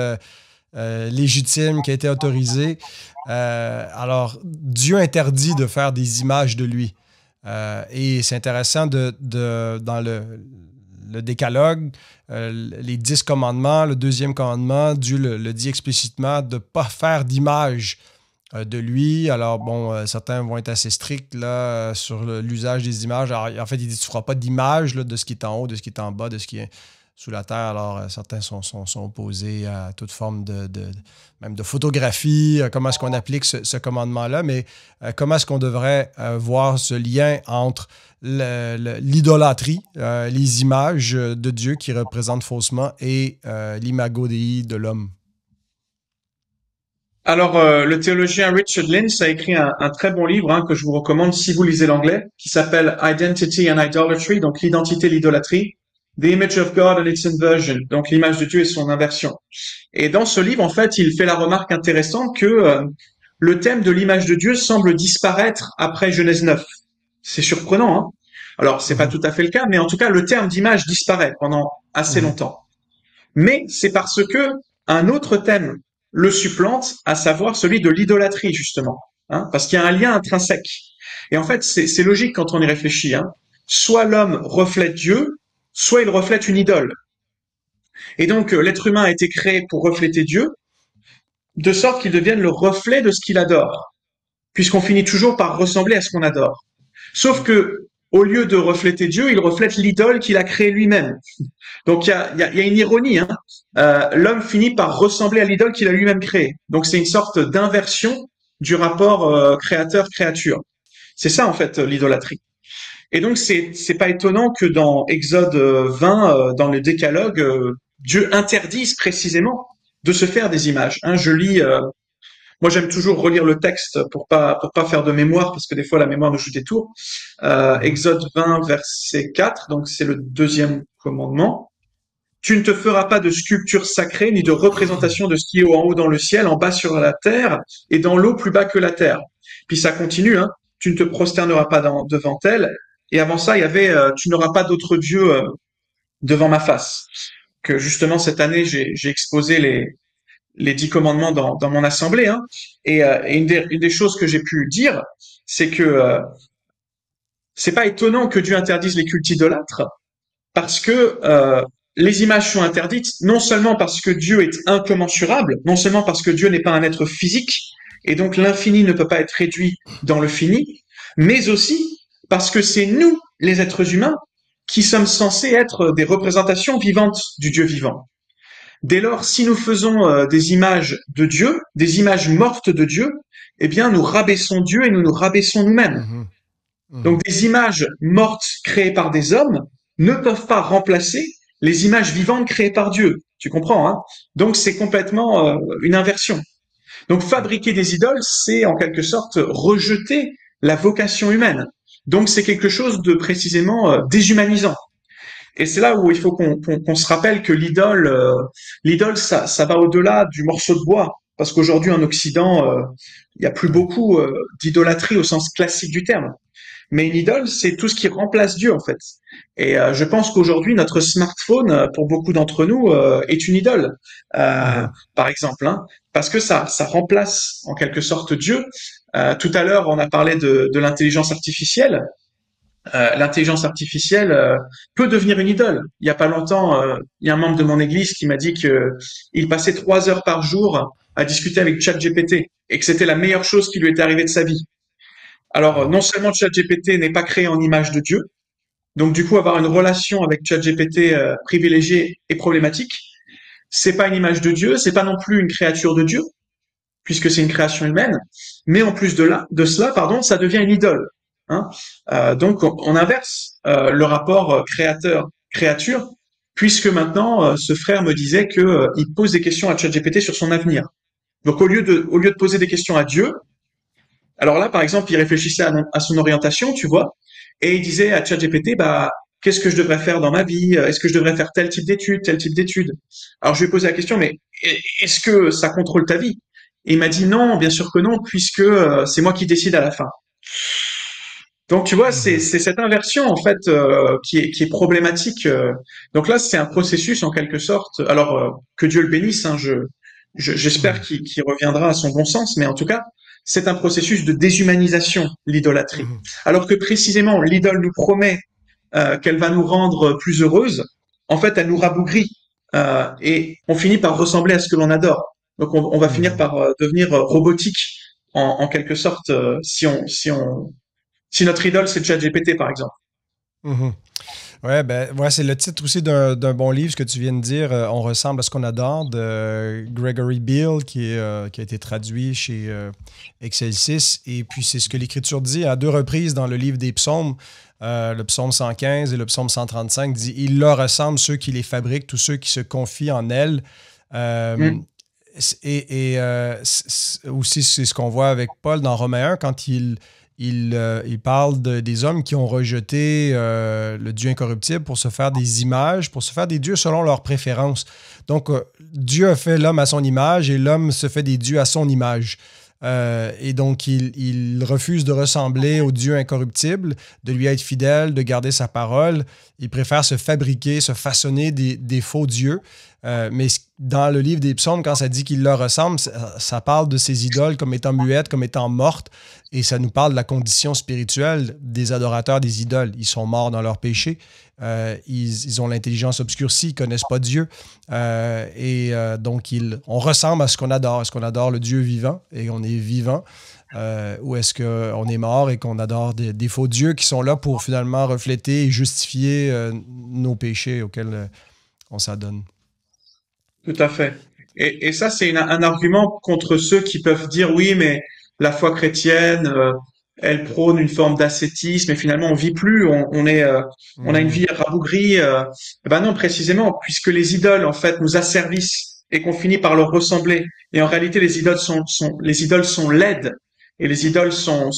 légitime qui a été autorisée. Alors, Dieu interdit de faire des images de lui. Et c'est intéressant dans le décalogue, les 10 commandements, le deuxième commandement, Dieu le dit explicitement de ne pas faire d'image de lui. Alors, bon, certains vont être assez stricts là, sur l'usage des images. Alors, en fait, il dit tu ne feras pas d'image là, de ce qui est en haut, de ce qui est en bas, de ce qui est sous la terre. Alors, certains sont opposés à toute forme même de photographie. Comment est-ce qu'on applique ce commandement-là? Mais comment est-ce qu'on devrait voir ce lien entre l'idolâtrie, les images de Dieu qui représentent faussement et l'imago Dei de l'homme? Alors, le théologien Richard Lynch a écrit un très bon livre hein, que je vous recommande si vous lisez l'anglais, qui s'appelle Identity and Idolatry, donc l'identité, l'idolâtrie, The Image of God and its Inversion, donc l'image de Dieu et son inversion. Et dans ce livre, en fait, il fait la remarque intéressante que le thème de l'image de Dieu semble disparaître après Genèse 9. C'est surprenant, hein. Alors, c'est pas Mhm, tout à fait le cas, mais en tout cas, le terme d'image disparaît pendant assez mhm, longtemps. Mais c'est parce que un autre thème le supplante, à savoir celui de l'idolâtrie, justement, hein, parce qu'il y a un lien intrinsèque. Et en fait, c'est logique quand on y réfléchit. Hein. Soit l'homme reflète Dieu, soit il reflète une idole. Et donc, l'être humain a été créé pour refléter Dieu, de sorte qu'il devienne le reflet de ce qu'il adore, puisqu'on finit toujours par ressembler à ce qu'on adore. Sauf que, au lieu de refléter Dieu, il reflète l'idole qu'il a créée lui-même. Donc il y a une ironie. Hein. L'homme finit par ressembler à l'idole qu'il a lui-même créée. Donc c'est une sorte d'inversion du rapport créateur-créature. C'est ça en fait l'idolâtrie. Et donc c'est pas étonnant que dans Exode 20, dans le Décalogue, Dieu interdise précisément de se faire des images. Hein, je lis. Moi, j'aime toujours relire le texte pour pas faire de mémoire parce que des fois la mémoire nous joue des tours. mhm. Exode 20 verset 4, donc c'est le deuxième commandement. Tu ne te feras pas de sculpture sacrée, ni de représentation de ce qui est en haut dans le ciel, en bas sur la terre, et dans l'eau plus bas que la terre. Puis ça continue, hein. Tu ne te prosterneras pas devant elle. Et avant ça, il y avait, tu n'auras pas d'autre Dieu devant ma face. Que justement cette année, j'ai exposé les 10 commandements dans mon assemblée. Hein. Et une des choses que j'ai pu dire, c'est que c'est pas étonnant que Dieu interdise les cultes idolâtres, parce que les images sont interdites, non seulement parce que Dieu est incommensurable, non seulement parce que Dieu n'est pas un être physique, et donc l'infini ne peut pas être réduit dans le fini, mais aussi parce que c'est nous, les êtres humains, qui sommes censés être des représentations vivantes du Dieu vivant. Dès lors, si nous faisons des images de Dieu, des images mortes de Dieu, eh bien nous rabaissons Dieu et nous nous rabaissons nous-mêmes. Mhm, mhm, Donc des images mortes créées par des hommes ne peuvent pas remplacer les images vivantes créées par Dieu. Tu comprends, hein? Donc c'est complètement une inversion. Donc fabriquer des idoles, c'est en quelque sorte rejeter la vocation humaine. Donc c'est quelque chose de précisément déshumanisant. Et c'est là où il faut qu'on se rappelle que l'idole, ça va au-delà du morceau de bois. Parce qu'aujourd'hui en Occident, il n'y a plus ouais. beaucoup d'idolâtrie au sens classique du terme. Mais une idole, c'est tout ce qui remplace Dieu, en fait. Et je pense qu'aujourd'hui, notre smartphone, pour beaucoup d'entre nous, est une idole, euh, Mhm, par exemple, hein, parce que ça remplace en quelque sorte Dieu. Tout à l'heure, on a parlé de l'intelligence artificielle. L'intelligence artificielle peut devenir une idole. Il y a pas longtemps, il y a un membre de mon église qui m'a dit que il passait 3 heures par jour à discuter avec ChatGPT et que c'était la meilleure chose qui lui était arrivée de sa vie. Alors, non seulement ChatGPT n'est pas créé en image de Dieu, donc du coup, avoir une relation avec ChatGPT privilégiée est problématique. C'est pas une image de Dieu, c'est pas non plus une créature de Dieu, puisque c'est une création humaine. Mais en plus de cela, pardon, ça devient une idole. Hein. Donc, on inverse le rapport créateur-créature, puisque maintenant, ce frère me disait que il pose des questions à ChatGPT sur son avenir. Donc, au lieu de poser des questions à Dieu, alors là, par exemple, il réfléchissait à son orientation, tu vois, et il disait à ChatGPT, bah, qu'est-ce que je devrais faire dans ma vie? Est-ce que je devrais faire tel type d'études, tel type d'études? Alors je lui ai posé la question, mais est-ce que ça contrôle ta vie? Et il m'a dit non, bien sûr que non, puisque c'est moi qui décide à la fin. Donc tu vois, c'est cette inversion en fait qui est problématique. Donc là, c'est un processus en quelque sorte. Alors que Dieu le bénisse, hein, j'espère qu'il reviendra à son bon sens, mais en tout cas, c'est un processus de déshumanisation, l'idolâtrie. Alors que précisément, l'idole nous promet qu'elle va nous rendre plus heureuses, en fait, elle nous rabougrit et on finit par ressembler à ce que l'on adore. Donc on va finir par devenir robotique en quelque sorte si notre idole c'est ChatGPT par exemple. Ouais, ben, ouais, c'est le titre aussi d'un bon livre, ce que tu viens de dire, On ressemble à ce qu'on adore, de Gregory Beale, qui a été traduit chez Excelsis. Et puis, c'est ce que l'Écriture dit à 2 reprises dans le livre des psaumes. Le psaume 115 et le psaume 135 dit « Il leur ressemble ceux qui les fabriquent, tous ceux qui se confient en elles. Aussi, c'est ce qu'on voit avec Paul dans Romains 1 quand il parle des hommes qui ont rejeté le Dieu incorruptible pour se faire des images, pour se faire des dieux selon leurs préférences. Donc, Dieu a fait l'homme à son image et l'homme se fait des dieux à son image. Et donc, il refuse de ressembler au Dieu incorruptible, de lui être fidèle, de garder sa parole. Il préfère se fabriquer, se façonner des faux dieux. Mais dans le livre des psaumes, quand ça dit qu'il leur ressemble, ça parle de ces idoles comme étant muettes, comme étant mortes, et ça nous parle de la condition spirituelle des adorateurs des idoles. Ils sont morts dans leur péché, ils ont l'intelligence obscurcie, ils ne connaissent pas Dieu, donc on ressemble à ce qu'on adore. Est-ce qu'on adore le Dieu vivant, et on est vivant, ou est-ce qu'on est mort et qu'on adore des faux dieux qui sont là pour finalement refléter et justifier nos péchés auxquels on s'adonne? Tout à fait. Et ça, c'est un argument contre ceux qui peuvent dire oui, mais la foi chrétienne, elle prône une forme d'ascétisme et finalement on vit plus, on a une vie rabougrie. Eh ben non, précisément, puisque les idoles en fait nous asservissent et qu'on finit par leur ressembler. Et en réalité, les idoles sont laides et les idoles sont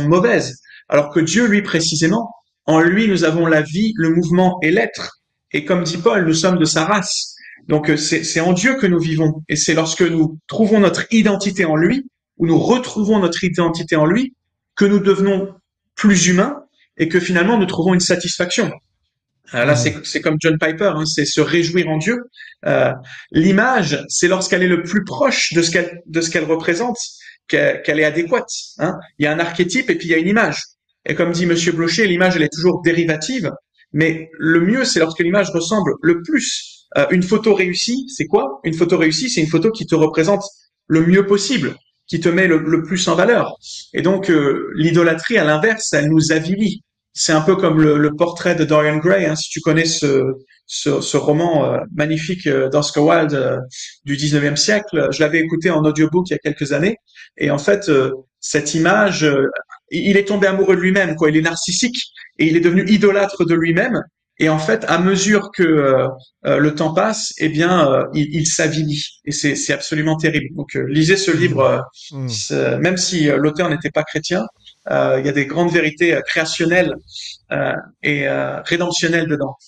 mauvaises. Alors que Dieu, lui précisément, en lui nous avons la vie, le mouvement et l'être. Et comme dit Paul, nous sommes de sa race. Donc c'est en Dieu que nous vivons et c'est lorsque nous trouvons notre identité en lui ou nous retrouvons notre identité en lui que nous devenons plus humains et que finalement nous trouvons une satisfaction. Là c'est comme John Piper, hein, c'est se réjouir en Dieu. L'image, c'est lorsqu'elle est le plus proche de ce qu'elle représente qu'elle est adéquate. Hein. Il y a un archétype et puis il y a une image. Et comme dit Monsieur Blocher, l'image elle est toujours dérivative, mais le mieux c'est lorsque l'image ressemble le plus. Une photo réussie, c'est quoi? Une photo réussie, c'est une photo qui te représente le mieux possible, qui te met le plus en valeur. Et donc, l'idolâtrie, à l'inverse, elle nous avilit. C'est un peu comme le portrait de Dorian Gray, hein, si tu connais ce roman magnifique d'Oscar Wilde du 19e siècle. Je l'avais écouté en audiobook il y a quelques années. Et en fait, cette image, il est tombé amoureux de lui-même, quoi. Il est narcissique et il est devenu idolâtre de lui-même. Et en fait, à mesure que le temps passe, eh bien, il s'avilit. Et c'est absolument terrible. Donc, lisez ce livre, même si l'auteur n'était pas chrétien. Il y a des grandes vérités créationnelles et rédemptionnelles dedans.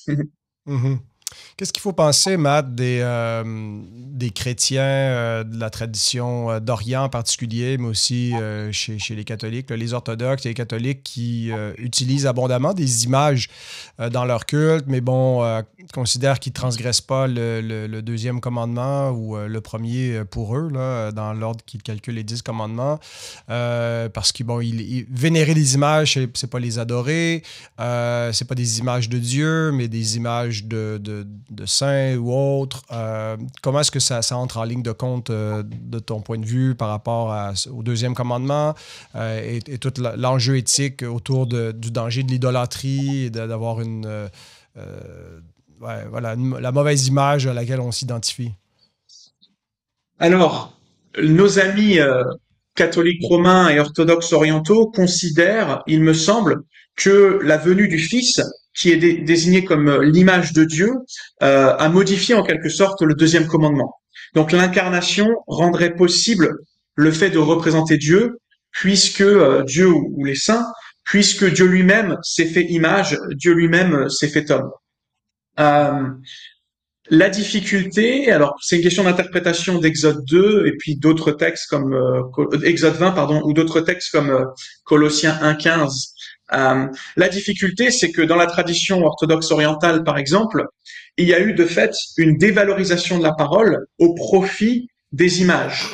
Qu'est-ce qu'il faut penser, Matt, des chrétiens de la tradition d'Orient en particulier, mais aussi chez les catholiques, là, les orthodoxes et les catholiques qui utilisent abondamment des images dans leur culte, mais bon, considèrent qu'ils ne transgressent pas le deuxième commandement ou le premier pour eux, là, dans l'ordre qu'ils calculent les 10 commandements, parce qu'ils bon, ils vénérer les images, c'est pas les adorer, c'est pas des images de Dieu, mais des images de saints ou autres. Comment est-ce que ça entre en ligne de compte de ton point de vue par rapport au deuxième commandement et tout l'enjeu éthique autour du danger de l'idolâtrie et d'avoir voilà, la mauvaise image à laquelle on s'identifie? Alors, nos amis catholiques romains et orthodoxes orientaux considèrent, il me semble, que la venue du Fils, qui est désigné comme l'image de Dieu, a modifié en quelque sorte le deuxième commandement. Donc l'incarnation rendrait possible le fait de représenter Dieu, puisque Dieu ou les saints, puisque Dieu lui-même s'est fait image, Dieu lui-même s'est fait homme. Euh, la difficulté, alors c'est une question d'interprétation d'Exode 2 et puis d'autres textes comme Exode 20 pardon ou d'autres textes comme Colossiens 1:15. La difficulté, c'est que dans la tradition orthodoxe orientale, par exemple, il y a eu de fait une dévalorisation de la parole au profit des images.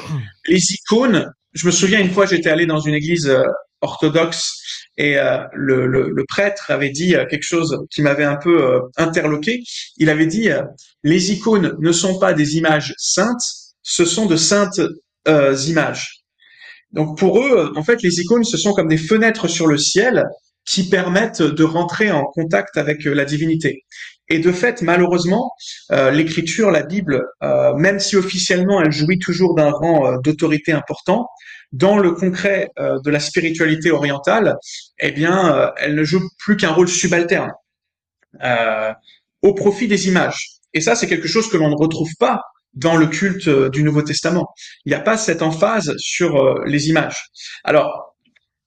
Les icônes, je me souviens une fois, j'étais allé dans une église orthodoxe et le prêtre avait dit quelque chose qui m'avait un peu interloqué. Il avait dit les icônes ne sont pas des images saintes, ce sont de saintes images. Donc pour eux, en fait, les icônes, ce sont comme des fenêtres sur le ciel qui permettent de rentrer en contact avec la divinité. Et de fait, malheureusement, l'écriture, la Bible, même si officiellement elle jouit toujours d'un rang d'autorité important, dans le concret de la spiritualité orientale, eh bien, elle ne joue plus qu'un rôle subalterne euh, au profit des images. Et ça, c'est quelque chose que l'on ne retrouve pas dans le culte du Nouveau Testament. Il n'y a pas cette emphase sur les images. Alors,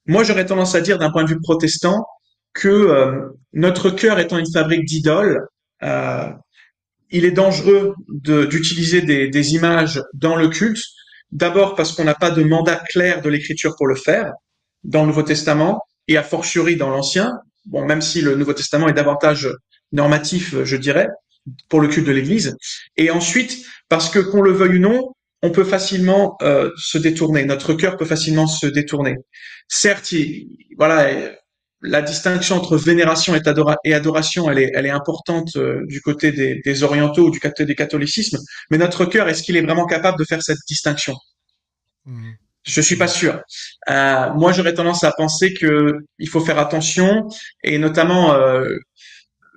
moi, j'aurais tendance à dire d'un point de vue protestant que notre cœur étant une fabrique d'idoles, euh, il est dangereux d'utiliser des images dans le culte. D'abord parce qu'on n'a pas de mandat clair de l'Écriture pour le faire dans le Nouveau Testament et a fortiori dans l'Ancien. Bon, même si le Nouveau Testament est davantage normatif, je dirais, pour le culte de l'Église. Et ensuite, parce que qu'on le veuille ou non, on peut facilement se détourner. Notre cœur peut facilement se détourner. Certes, voilà, la distinction entre vénération et adoration, elle est importante du côté des orientaux ou du des catholicismes. Mais notre cœur, est-ce qu'il est vraiment capable de faire cette distinction? Mhm. Je suis pas sûr. Moi, j'aurais tendance à penser que il faut faire attention, et notamment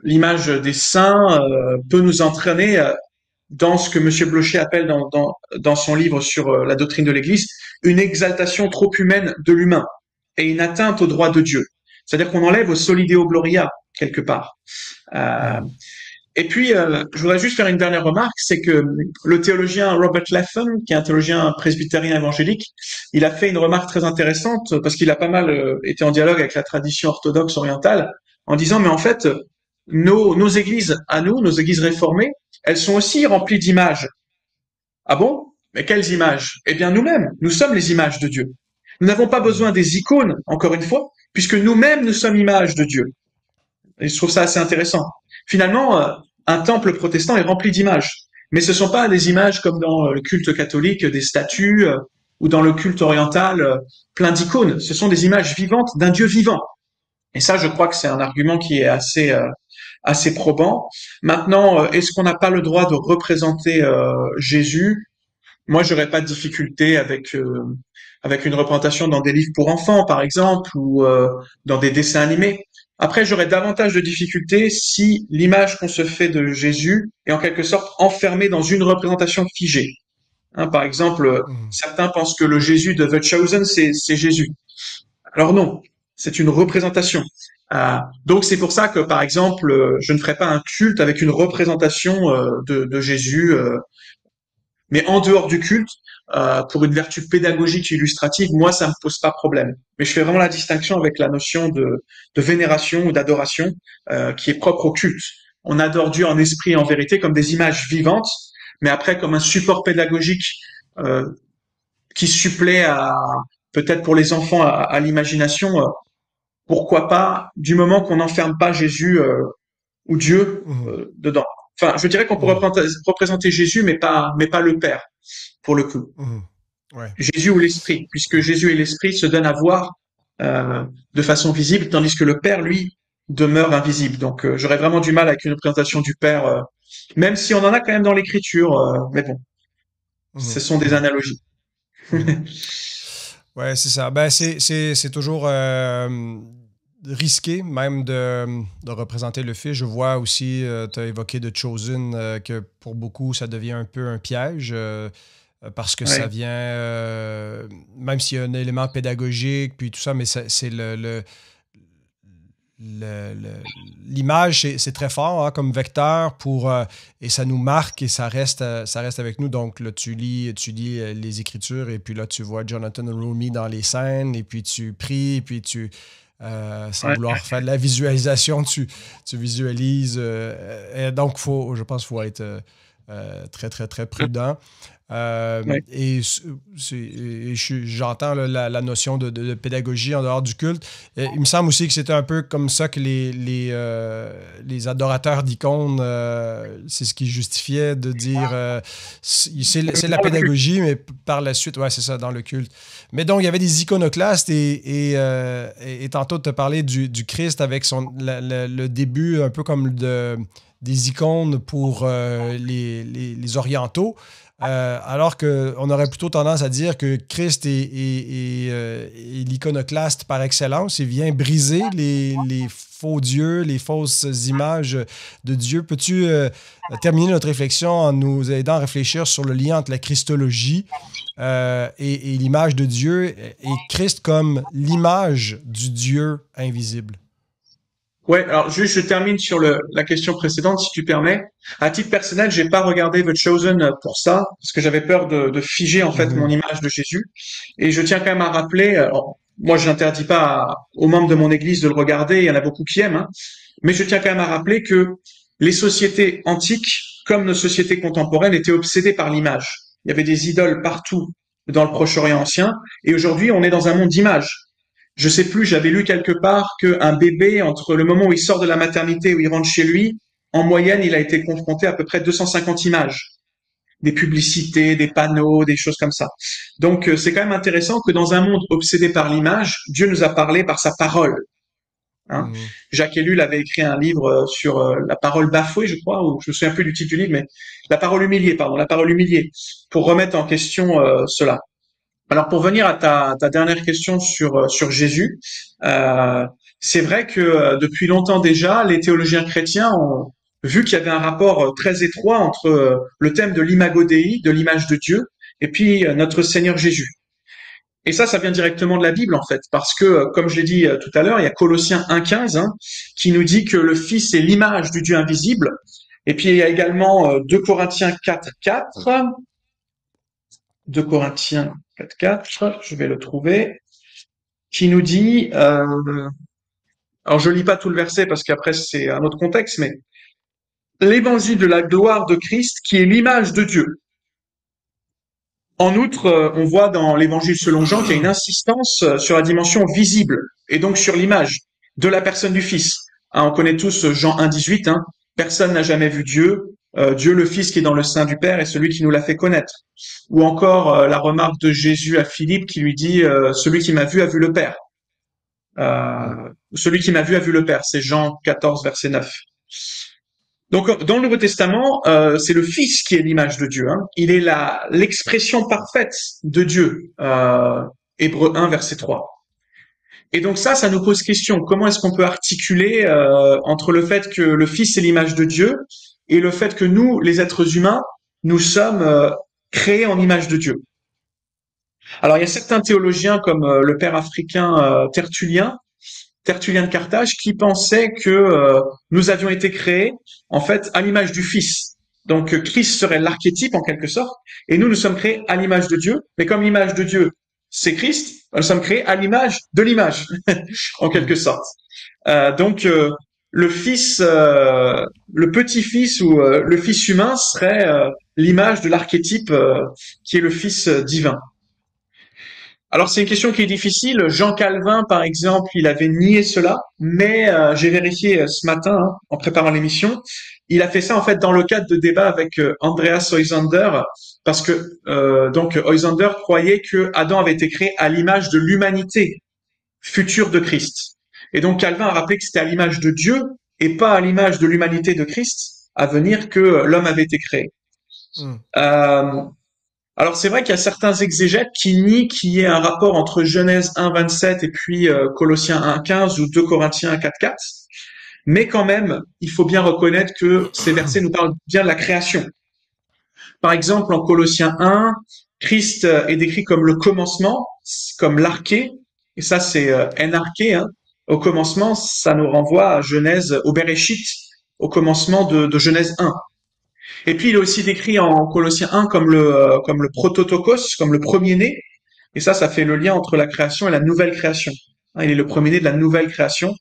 l'image des saints peut nous entraîner dans ce que Monsieur Blocher appelle dans son livre sur la doctrine de l'Église, une exaltation trop humaine de l'humain et une atteinte au droit de Dieu. C'est-à-dire qu'on enlève au solideo gloria quelque part. Euh, Mhm. et puis, je voudrais juste faire une dernière remarque, c'est que le théologien Robert Latham, qui est un théologien presbytérien évangélique, il a fait une remarque très intéressante parce qu'il a pas mal été en dialogue avec la tradition orthodoxe orientale, en disant, mais en fait, nos églises à nous, nos églises réformées, elles sont aussi remplies d'images. Ah bon? Mais quelles images? Eh bien, nous-mêmes, nous sommes les images de Dieu. Nous n'avons pas besoin des icônes, encore une fois, puisque nous-mêmes, nous sommes images de Dieu. Et je trouve ça assez intéressant. Finalement, un temple protestant est rempli d'images. Mais ce ne sont pas des images comme dans le culte catholique, des statues, ou dans le culte oriental, plein d'icônes. Ce sont des images vivantes d'un Dieu vivant. Et ça, je crois que c'est un argument qui est assez probant. Maintenant, est-ce qu'on n'a pas le droit de représenter Jésus? Moi, j'aurais pas de difficulté avec une représentation dans des livres pour enfants, par exemple, ou dans des dessins animés. Après, j'aurais davantage de difficultés si l'image qu'on se fait de Jésus est en quelque sorte enfermée dans une représentation figée. Hein, par exemple, Mhm. certains pensent que le Jésus de The Chosen, c'est Jésus. Alors non, c'est une représentation. Donc c'est pour ça que, par exemple, je ne ferai pas un culte avec une représentation de Jésus, mais en dehors du culte, pour une vertu pédagogique et illustrative, moi, ça me pose pas problème. Mais je fais vraiment la distinction avec la notion de vénération ou d'adoration qui est propre au culte. on adore Dieu en esprit et en vérité comme des images vivantes, mais après comme un support pédagogique euh, qui supplée à peut-être pour les enfants à l'imagination. Pourquoi pas, du moment qu'on n'enferme pas Jésus ou Dieu Mhm. dedans. Enfin, je dirais qu'on peut Mhm. représenter Jésus, mais pas le Père pour le coup. Mhm. Ouais. Jésus ou l'Esprit, puisque Jésus et l'Esprit se donnent à voir de façon visible, tandis que le Père, lui, demeure invisible. Donc, j'aurais vraiment du mal avec une représentation du Père, même si on en a quand même dans l'Écriture, mais bon, ce Mhm. sont des Mhm. analogies. Mhm. Ouais, c'est ça. Ben, c'est toujours risqué même de représenter le fils. Je vois aussi, tu as évoqué The Chosen, que pour beaucoup, ça devient un peu un piège. Parce que ça Ouais. vient, même s'il y a un élément pédagogique, puis tout ça, mais c'est l'image, c'est très fort hein, comme vecteur pour, et ça nous marque et ça reste avec nous. Donc là, tu lis les Écritures et puis là, tu vois Jonathan Rumi dans les scènes et puis tu pries et puis sans Ouais. vouloir faire de la visualisation, tu visualises. Et donc, je pense qu'il faut être très, très, très prudent. Ouais. J'entends là, la notion de pédagogie en dehors du culte. Il me semble aussi que c'était un peu comme ça que les adorateurs d'icônes, c'est ce qui justifiait de dire c'est de la pédagogie, mais par la suite, ouais, c'est ça, dans le culte. Mais donc, il y avait des iconoclastes et tantôt, tu as parlé du Christ avec le début un peu comme des icônes pour les orientaux. Alors qu'on aurait plutôt tendance à dire que Christ est l'iconoclaste par excellence. Il vient briser les faux dieux, les fausses images de Dieu. Peux-tu terminer notre réflexion en nous aidant à réfléchir sur le lien entre la Christologie et l'image de Dieu et Christ comme l'image du Dieu invisible? Ouais, alors juste je termine sur la question précédente, si tu permets. À titre personnel, j'ai pas regardé The Chosen pour ça, parce que j'avais peur de figer en fait mon Mhm. image de Jésus. Et je tiens quand même à rappeler, alors, moi je n'interdis pas aux membres de mon église de le regarder, il y en a beaucoup qui aiment, hein, mais je tiens quand même à rappeler que les sociétés antiques, comme nos sociétés contemporaines, étaient obsédées par l'image. Il y avait des idoles partout dans le Proche-Orient ancien, et aujourd'hui on est dans un monde d'images. Je sais plus, j'avais lu quelque part qu'un bébé, entre le moment où il sort de la maternité et où il rentre chez lui, en moyenne, il a été confronté à peu près 250 images, des publicités, des panneaux, des choses comme ça. Donc, c'est quand même intéressant que dans un monde obsédé par l'image, Dieu nous a parlé par sa parole. Hein. Mhm. Jacques Ellul avait écrit un livre sur la parole bafouée, je crois, ou je me souviens plus du titre du livre, mais la parole humiliée, pardon, la parole humiliée, pour remettre en question cela. Alors pour venir à ta dernière question sur Jésus, euh, c'est vrai que depuis longtemps déjà, les théologiens chrétiens ont vu qu'il y avait un rapport très étroit entre le thème de l'imago Dei, de l'image de Dieu, et puis notre Seigneur Jésus. Et ça vient directement de la Bible en fait, parce que comme je l'ai dit tout à l'heure, il y a Colossiens 1,15 hein, qui nous dit que le Fils est l'image du Dieu invisible. Et puis il y a également 2 Corinthiens 4,4 2 Corinthiens 4,4, je vais le trouver, qui nous dit, alors je lis pas tout le verset parce qu'après c'est un autre contexte, mais l'évangile de la gloire de Christ qui est l'image de Dieu. En outre, on voit dans l'évangile selon Jean qu'il y a une insistance sur la dimension visible et donc sur l'image de la personne du Fils. Hein, on connaît tous Jean 1,18, hein, personne n'a jamais vu Dieu, Dieu le Fils qui est dans le sein du Père est celui qui nous l'a fait connaître. Ou encore la remarque de Jésus à Philippe qui lui dit celui qui m'a vu a vu le Père. Celui qui m'a vu a vu le Père, c'est Jean 14 verset 9. Donc dans le Nouveau Testament, c'est le Fils qui est l'image de Dieu. Hein. Il est l'expression parfaite de Dieu. Hébreux 1 verset 3. Et donc ça nous pose question. Comment est-ce qu'on peut articuler entre le fait que le Fils est l'image de Dieu et le fait que nous, les êtres humains, nous sommes créés en image de Dieu. Alors il y a certains théologiens comme le père africain Tertullien de Carthage, qui pensait que nous avions été créés en fait à l'image du Fils. Donc Christ serait l'archétype en quelque sorte, et nous sommes créés à l'image de Dieu. Mais comme l'image de Dieu, c'est Christ, nous sommes créés à l'image de l'image, en quelque sorte. Donc le fils, le petit-fils ou le fils humain serait l'image de l'archétype qui est le fils divin. Alors c'est une question qui est difficile. Jean Calvin, par exemple, il avait nié cela, mais j'ai vérifié ce matin en préparant l'émission. Il a fait ça en fait dans le cadre de débats avec Andreas Oysander, parce que donc Oysander croyait que Adam avait été créé à l'image de l'humanité future de Christ. Et donc Calvin a rappelé que c'était à l'image de Dieu et pas à l'image de l'humanité de Christ à venir que l'homme avait été créé. Hmm. Alors c'est vrai qu'il y a certains exégètes qui nient qu'il y ait un rapport entre Genèse 1,27 et puis Colossiens 1,15 ou 2 Corinthiens 4,4, mais quand même, il faut bien reconnaître que ces versets nous parlent bien de la création. Par exemple, en Colossiens 1, Christ est décrit comme le commencement, comme l'arché, et ça c'est enarché, hein. Au commencement, ça nous renvoie à Genèse, au Bereshit, au commencement de Genèse 1. Et puis il est aussi décrit en Colossiens 1 comme le prototokos, comme le premier-né. Et ça fait le lien entre la création et la nouvelle création. Il est le premier-né de la nouvelle création.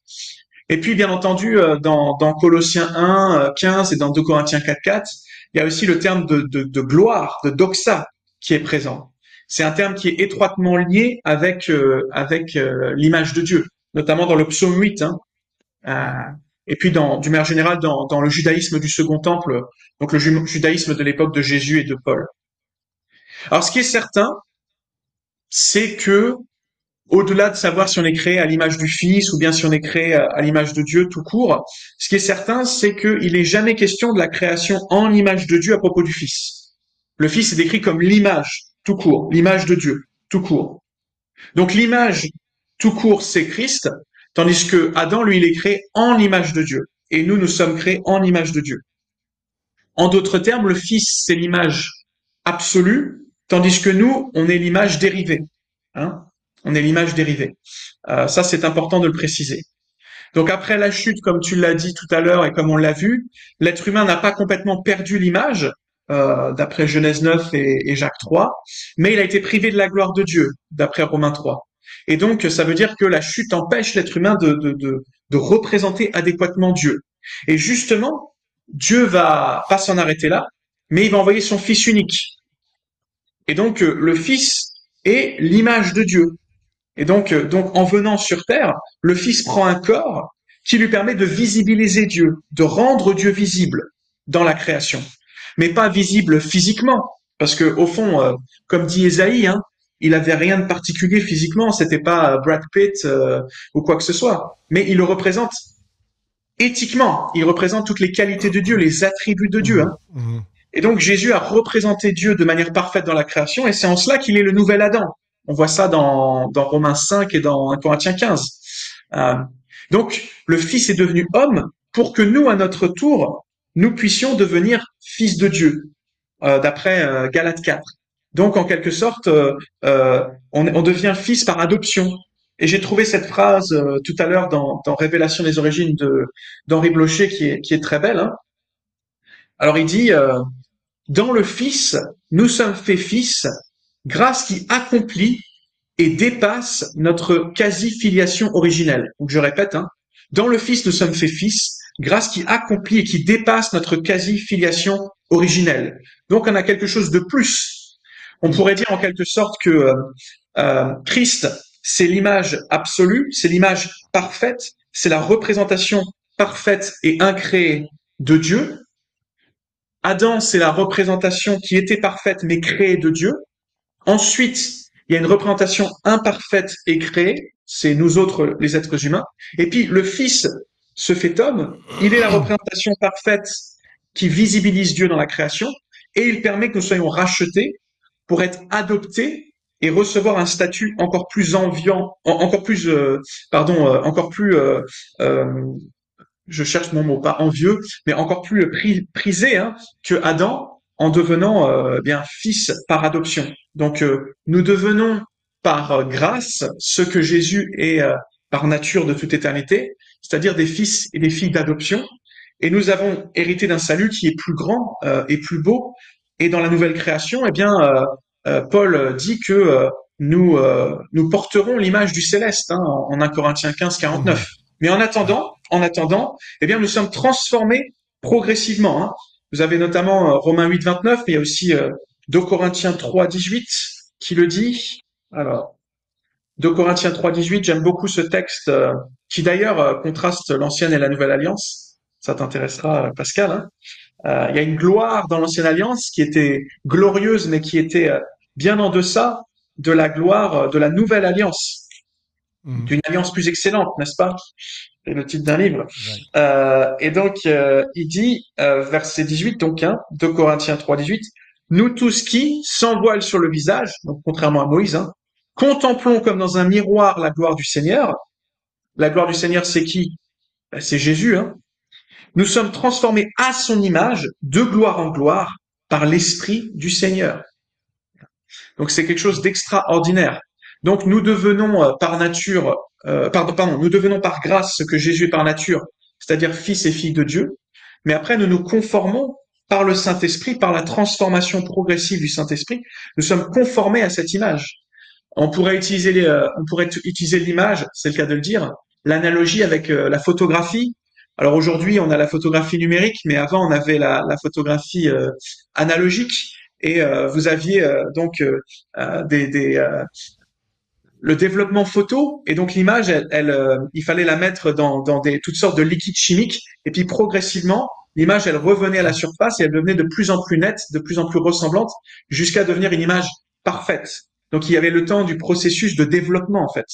Et puis bien entendu, dans Colossiens 1, 15 et dans 2 Corinthiens 4, 4, il y a aussi le terme de gloire, de doxa, qui est présent. C'est un terme qui est étroitement lié avec l'image de Dieu, notamment dans le psaume 8. Hein. Et puis, d'une manière générale, dans le judaïsme du Second Temple, donc le judaïsme de l'époque de Jésus et de Paul. Alors, ce qui est certain, c'est que, au-delà de savoir si on est créé à l'image du Fils ou bien si on est créé à l'image de Dieu tout court, ce qui est certain, c'est qu'il n'est jamais question de la création en image de Dieu à propos du Fils. Le Fils est décrit comme l'image tout court, l'image de Dieu tout court. Donc, l'image tout court, c'est Christ. Tandis que Adam, lui, il est créé en l'image de Dieu. Et nous, nous sommes créés en l'image de Dieu. En d'autres termes, le Fils, c'est l'image absolue, tandis que nous, on est l'image dérivée. Hein, on est l'image dérivée. Ça, c'est important de le préciser. Donc après la chute, comme tu l'as dit tout à l'heure et comme on l'a vu, l'être humain n'a pas complètement perdu l'image, d'après Genèse 9 et Jacques 3, mais il a été privé de la gloire de Dieu, d'après Romains 3. Et donc, ça veut dire que la chute empêche l'être humain de représenter adéquatement Dieu. Et justement, Dieu va pas s'en arrêter là, mais il va envoyer son Fils unique. Et donc, le Fils est l'image de Dieu. Et donc, en venant sur Terre, le Fils prend un corps qui lui permet de visibiliser Dieu, de rendre Dieu visible dans la création. Mais pas visible physiquement, parce que au fond, comme dit Ésaïe, hein, il avait rien de particulier physiquement, c'était pas Brad Pitt ou quoi que ce soit, mais il le représente éthiquement, il représente toutes les qualités de Dieu, les attributs de Dieu. Hein. Et donc Jésus a représenté Dieu de manière parfaite dans la création, et c'est en cela qu'il est le nouvel Adam. On voit ça dans Romains 5 et dans 1 Corinthiens 15. Donc le Fils est devenu homme pour que nous, à notre tour, nous puissions devenir fils de Dieu, d'après Galates 4. Donc en quelque sorte, on devient fils par adoption. Et j'ai trouvé cette phrase tout à l'heure dans Révélation des origines d'Henri Blocher qui est très belle. Hein. Alors il dit dans le Fils, nous sommes faits fils, grâce qui accomplit et dépasse notre quasi-filiation originelle. Donc je répète, hein, dans le Fils, nous sommes faits fils, grâce qui accomplit et qui dépasse notre quasi-filiation originelle. Donc on a quelque chose de plus. On pourrait dire en quelque sorte que Christ, c'est l'image absolue, c'est l'image parfaite, c'est la représentation parfaite et incréée de Dieu. Adam, c'est la représentation qui était parfaite mais créée de Dieu. Ensuite, il y a une représentation imparfaite et créée, c'est nous autres les êtres humains. Et puis le Fils se fait homme, il est la représentation parfaite qui visibilise Dieu dans la création, et il permet que nous soyons rachetés pour être adoptés et recevoir un statut encore plus enviant, encore plus je cherche mon mot, pas envieux, mais encore plus prisé hein, que Adam en devenant bien fils par adoption. Donc nous devenons par grâce ce que Jésus est par nature de toute éternité, c'est-à-dire des fils et des filles d'adoption. Et nous avons hérité d'un salut qui est plus grand et plus beau. Et dans la nouvelle création, eh bien, Paul dit que nous porterons l'image du céleste hein, en 1 Corinthiens 15, 49. Mais en attendant, en attendant, eh bien, nous sommes transformés progressivement, hein. Vous avez notamment Romains 8, 29, mais il y a aussi 2 Corinthiens 3, 18 qui le dit. Alors, 2 Corinthiens 3, 18, j'aime beaucoup ce texte qui d'ailleurs contraste l'ancienne et la nouvelle alliance. Ça t'intéressera, Pascal, hein. Il y a une gloire dans l'ancienne alliance qui était glorieuse, mais qui était bien en deçà de la gloire de la nouvelle alliance, d'une alliance plus excellente, n'est-ce pas? C'est le titre d'un livre. Et donc, il dit, verset 18, donc, 2 Corinthiens 3, 18, nous tous qui, sans voile sur le visage, donc contrairement à Moïse, hein, contemplons comme dans un miroir la gloire du Seigneur. La gloire du Seigneur, c'est qui? Ben, c'est Jésus, hein. Nous sommes transformés à son image, de gloire en gloire, par l'Esprit du Seigneur. Donc c'est quelque chose d'extraordinaire. Donc nous devenons par nature, nous devenons par grâce ce que Jésus est par nature, c'est-à-dire fils et filles de Dieu. Mais après nous nous conformons par le Saint-Esprit, par la transformation progressive du Saint-Esprit, nous sommes conformés à cette image. On pourrait utiliser l'image, c'est le cas de le dire, l'analogie avec la photographie. Alors aujourd'hui, on a la photographie numérique, mais avant, on avait la photographie analogique. Et vous aviez donc le développement photo. Et donc l'image, il fallait la mettre dans toutes sortes de liquides chimiques. Et puis progressivement, l'image, elle revenait à la surface et elle devenait de plus en plus nette, de plus en plus ressemblante, jusqu'à devenir une image parfaite. Donc il y avait le temps du processus de développement en fait.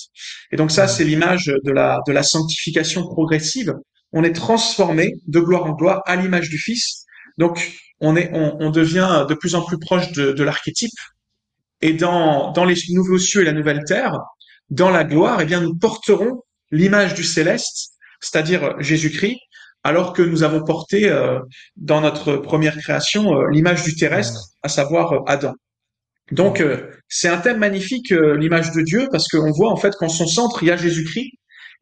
Et donc ça, c'est l'image de la sanctification progressive. On est transformé de gloire en gloire à l'image du Fils. Donc on devient de plus en plus proche de l'archétype. Et dans les nouveaux cieux et la nouvelle terre, dans la gloire, eh bien nous porterons l'image du céleste, c'est-à-dire Jésus-Christ, alors que nous avons porté dans notre première création l'image du terrestre, à savoir Adam. Donc c'est un thème magnifique, l'image de Dieu, parce qu'on voit en fait qu'en son centre il y a Jésus-Christ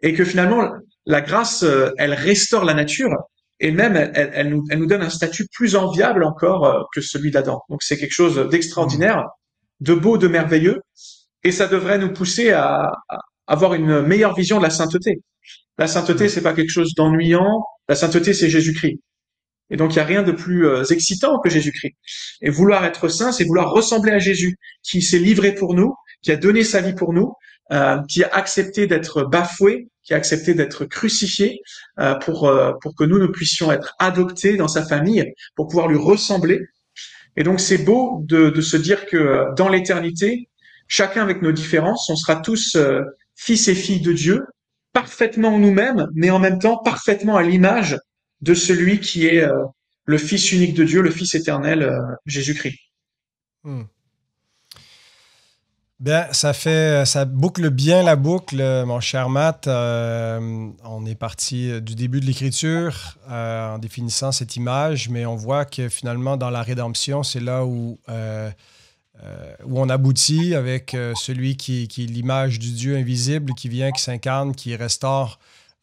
et que finalement la grâce elle restaure la nature et même elle nous donne un statut plus enviable encore que celui d'Adam. Donc c'est quelque chose d'extraordinaire, de beau, de merveilleux, et ça devrait nous pousser à avoir une meilleure vision de la sainteté. La sainteté c'est pas quelque chose d'ennuyant, la sainteté c'est Jésus-Christ. Et donc, il n'y a rien de plus excitant que Jésus-Christ. Et vouloir être saint, c'est vouloir ressembler à Jésus, qui s'est livré pour nous, qui a donné sa vie pour nous, qui a accepté d'être bafoué, qui a accepté d'être crucifié, pour que nous puissions être adoptés dans sa famille, pour pouvoir lui ressembler. Et donc, c'est beau de se dire que dans l'éternité, chacun avec nos différences, on sera tous fils et filles de Dieu, parfaitement nous-mêmes, mais en même temps parfaitement à l'image de celui qui est le Fils unique de Dieu, le Fils éternel, Jésus-Christ. Bien, ça boucle bien la boucle, mon cher Matt. On est parti du début de l'Écriture en définissant cette image, mais on voit que finalement, dans la rédemption, c'est là où on aboutit avec celui qui est l'image du Dieu invisible, qui vient, qui s'incarne, qui restaure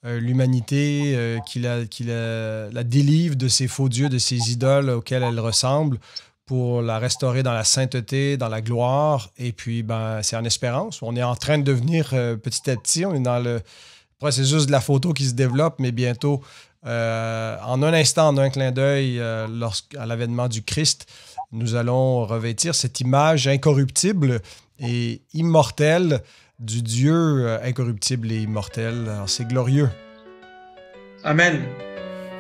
l'humanité, qui la délivre de ces faux dieux, de ces idoles auxquels elle ressemble, pour la restaurer dans la sainteté, dans la gloire. Et puis, c'est en espérance. On est en train de devenir petit à petit, on est dans le processus de la photo qui se développe, mais bientôt, en un instant, en un clin d'œil, à l'avènement du Christ, nous allons revêtir cette image incorruptible et immortelle du Dieu incorruptible et immortel. Alors, c'est glorieux. Amen.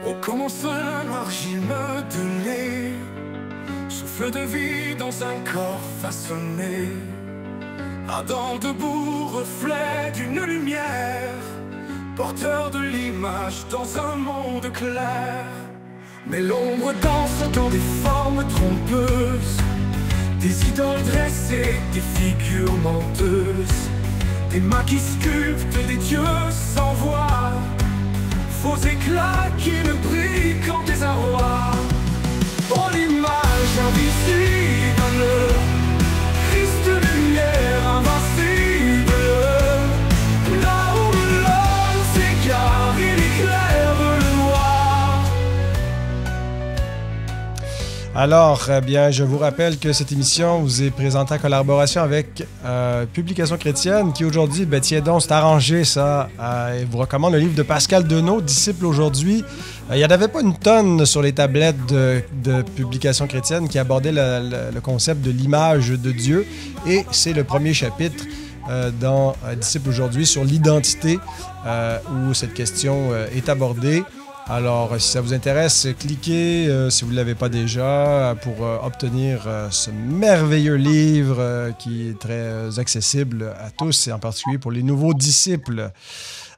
Au commencement, l'argile me donnait, souffle de vie dans un corps façonné. Adam debout, reflet d'une lumière, porteur de l'image dans un monde clair. Mais l'ombre danse dans des formes trompeuses, des idoles dressées, des figures menteuses, des mains qui sculptent des dieux sans voix, faux éclats qui ne brillent qu'en désarroi. Oh, l'image invisible, Christ lumière invincible, là où l'homme s'égare, il éclaire le noir. Alors, bien, je vous rappelle que cette émission vous est présentée en collaboration avec Publication chrétienne, qui aujourd'hui, ben tiens donc, c'est arrangé ça, et vous recommande le livre de Pascal Denot, Disciple aujourd'hui. Il n'y en avait pas une tonne sur les tablettes de Publication chrétienne qui abordait le concept de l'image de Dieu, et c'est le premier chapitre dans Disciple aujourd'hui sur l'identité, où cette question est abordée. Alors, si ça vous intéresse, cliquez, si vous ne l'avez pas déjà, pour obtenir ce merveilleux livre qui est très accessible à tous, et en particulier pour les nouveaux disciples.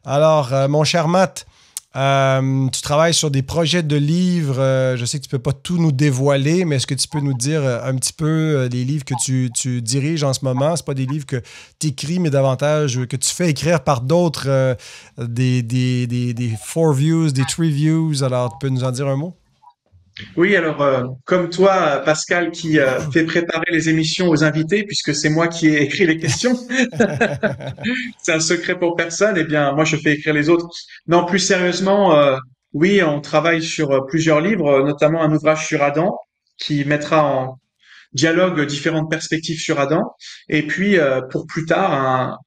Alors, mon cher Matt, tu travailles sur des projets de livres. Je sais que tu ne peux pas tout nous dévoiler, mais est-ce que tu peux nous dire un petit peu les livres que tu diriges en ce moment? Ce pas des livres que tu écris, mais davantage que tu fais écrire par d'autres, des 4 views, des 3 views. Alors, tu peux nous en dire un mot? Oui, alors comme toi, Pascal, qui fait préparer les émissions aux invités, puisque c'est moi qui ai écrit les questions, c'est un secret pour personne. Eh bien, moi, je fais écrire les autres. Non, plus sérieusement, oui, on travaille sur plusieurs livres, notamment un ouvrage sur Adam, qui mettra en dialogue différentes perspectives sur Adam. Et puis, pour plus tard, un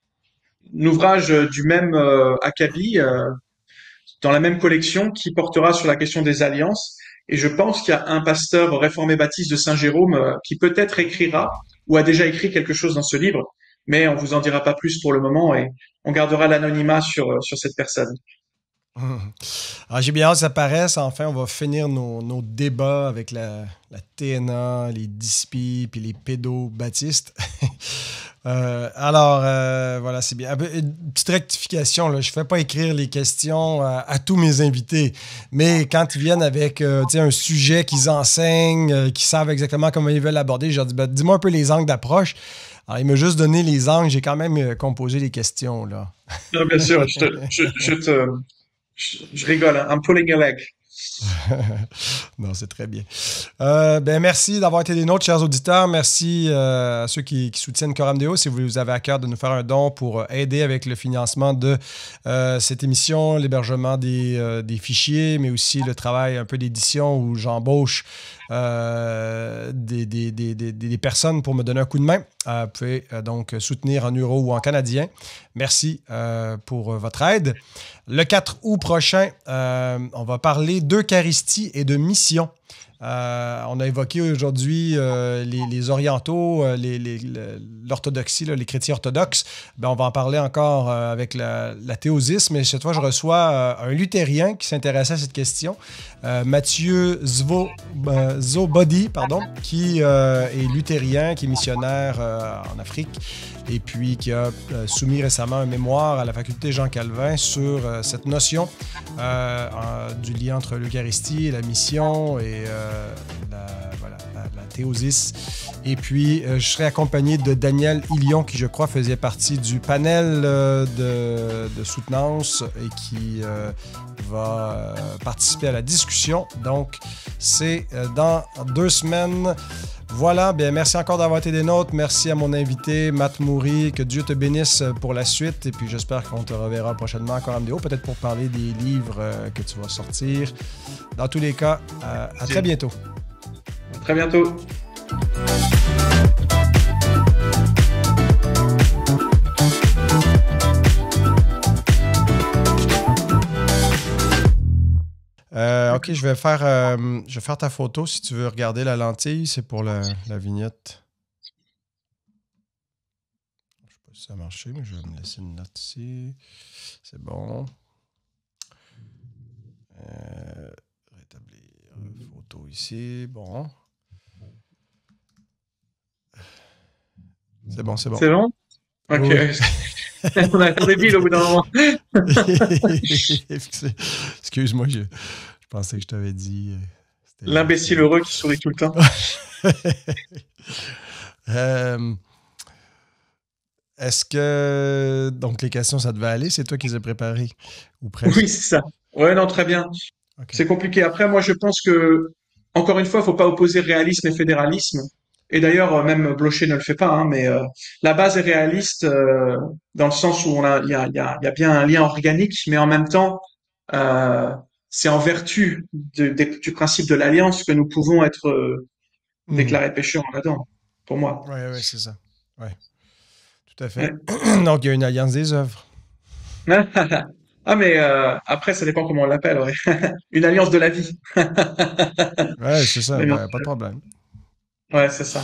ouvrage du même acabit, dans la même collection, qui portera sur la question des alliances. Et je pense qu'il y a un pasteur réformé baptiste de Saint-Jérôme qui peut-être écrira ou a déjà écrit quelque chose dans ce livre, mais on vous en dira pas plus pour le moment et on gardera l'anonymat sur cette personne. Alors, j'ai bien hâte que ça paraisse. Enfin, on va finir nos débats avec la TNA, les DISPI puis les pédobaptistes. Voilà, c'est bien. Une petite rectification, là, je ne fais pas écrire les questions à tous mes invités, mais quand ils viennent avec un sujet qu'ils enseignent, qu'ils savent exactement comment ils veulent l'aborder, je leur dis, ben, dis-moi un peu les angles d'approche. Alors, il m'a juste donné les angles, j'ai quand même composé les questions, là. Non, bien sûr, je rigole, hein. I'm pulling a leg. Non, c'est très bien. Ben, merci d'avoir été des nôtres, chers auditeurs. Merci à ceux qui soutiennent Coram Deo. Si vous avez à cœur de nous faire un don pour aider avec le financement de cette émission, l'hébergement des fichiers, mais aussi le travail un peu d'édition où j'embauche des personnes pour me donner un coup de main. Vous pouvez donc soutenir en euros ou en canadien. Merci pour votre aide. Le 4 août prochain, on va parler d'Eucharistie et de mission. On a évoqué aujourd'hui les orientaux, l'orthodoxie, les chrétiens orthodoxes. Ben, on va en parler encore avec la théosisme. Mais cette fois, je reçois un luthérien qui s'intéressait à cette question, Mathieu Zobody, qui est luthérien, qui est missionnaire en Afrique, et puis qui a soumis récemment un mémoire à la faculté Jean Calvin sur cette notion du lien entre l'Eucharistie et la mission et la théosis. Et puis, je serai accompagné de Daniel Ilion, qui, je crois, faisait partie du panel de soutenance et qui va participer à la discussion. Donc, c'est dans 2 semaines. Voilà, bien, merci encore d'avoir été des nôtres. Merci à mon invité, Matt Moury. Que Dieu te bénisse pour la suite. Et puis, j'espère qu'on te reverra prochainement encore en vidéo, peut-être pour parler des livres que tu vas sortir. Dans tous les cas, à très bientôt. À très bientôt. OK, je vais faire ta photo si tu veux regarder la lentille. C'est pour la vignette. Je ne sais pas si ça a marché, mais je vais me laisser une note ici. C'est bon. Rétablir photo ici. Bon. C'est bon. C'est bon? OK. Oui. On a un débile au bout d'un moment. Excuse-moi, je pensais que je t'avais dit. L'imbécile heureux qui sourit tout le temps. Est-ce que donc les questions, ça devait aller? C'est toi qui les as préparées? Ou presque? Oui, c'est ça. Ouais, non, très bien. OK. C'est compliqué. Après, moi, je pense que, encore une fois, il faut pas opposer réalisme et fédéralisme. Et d'ailleurs, même Blocher ne le fait pas, hein, mais la base est réaliste dans le sens où il y a bien un lien organique, mais en même temps, euh, c'est en vertu du principe de l'alliance que nous pouvons être Mhm. déclaré pécheur en Adam, pour moi. Ouais, ouais, c'est ça. Ouais, tout à fait. Ouais. Donc, il y a une alliance des œuvres. Ah, mais après, ça dépend comment on l'appelle, ouais. Une alliance de la vie. Ouais, c'est ça. Une alliance Ben, pas de problème. ouais, c'est ça.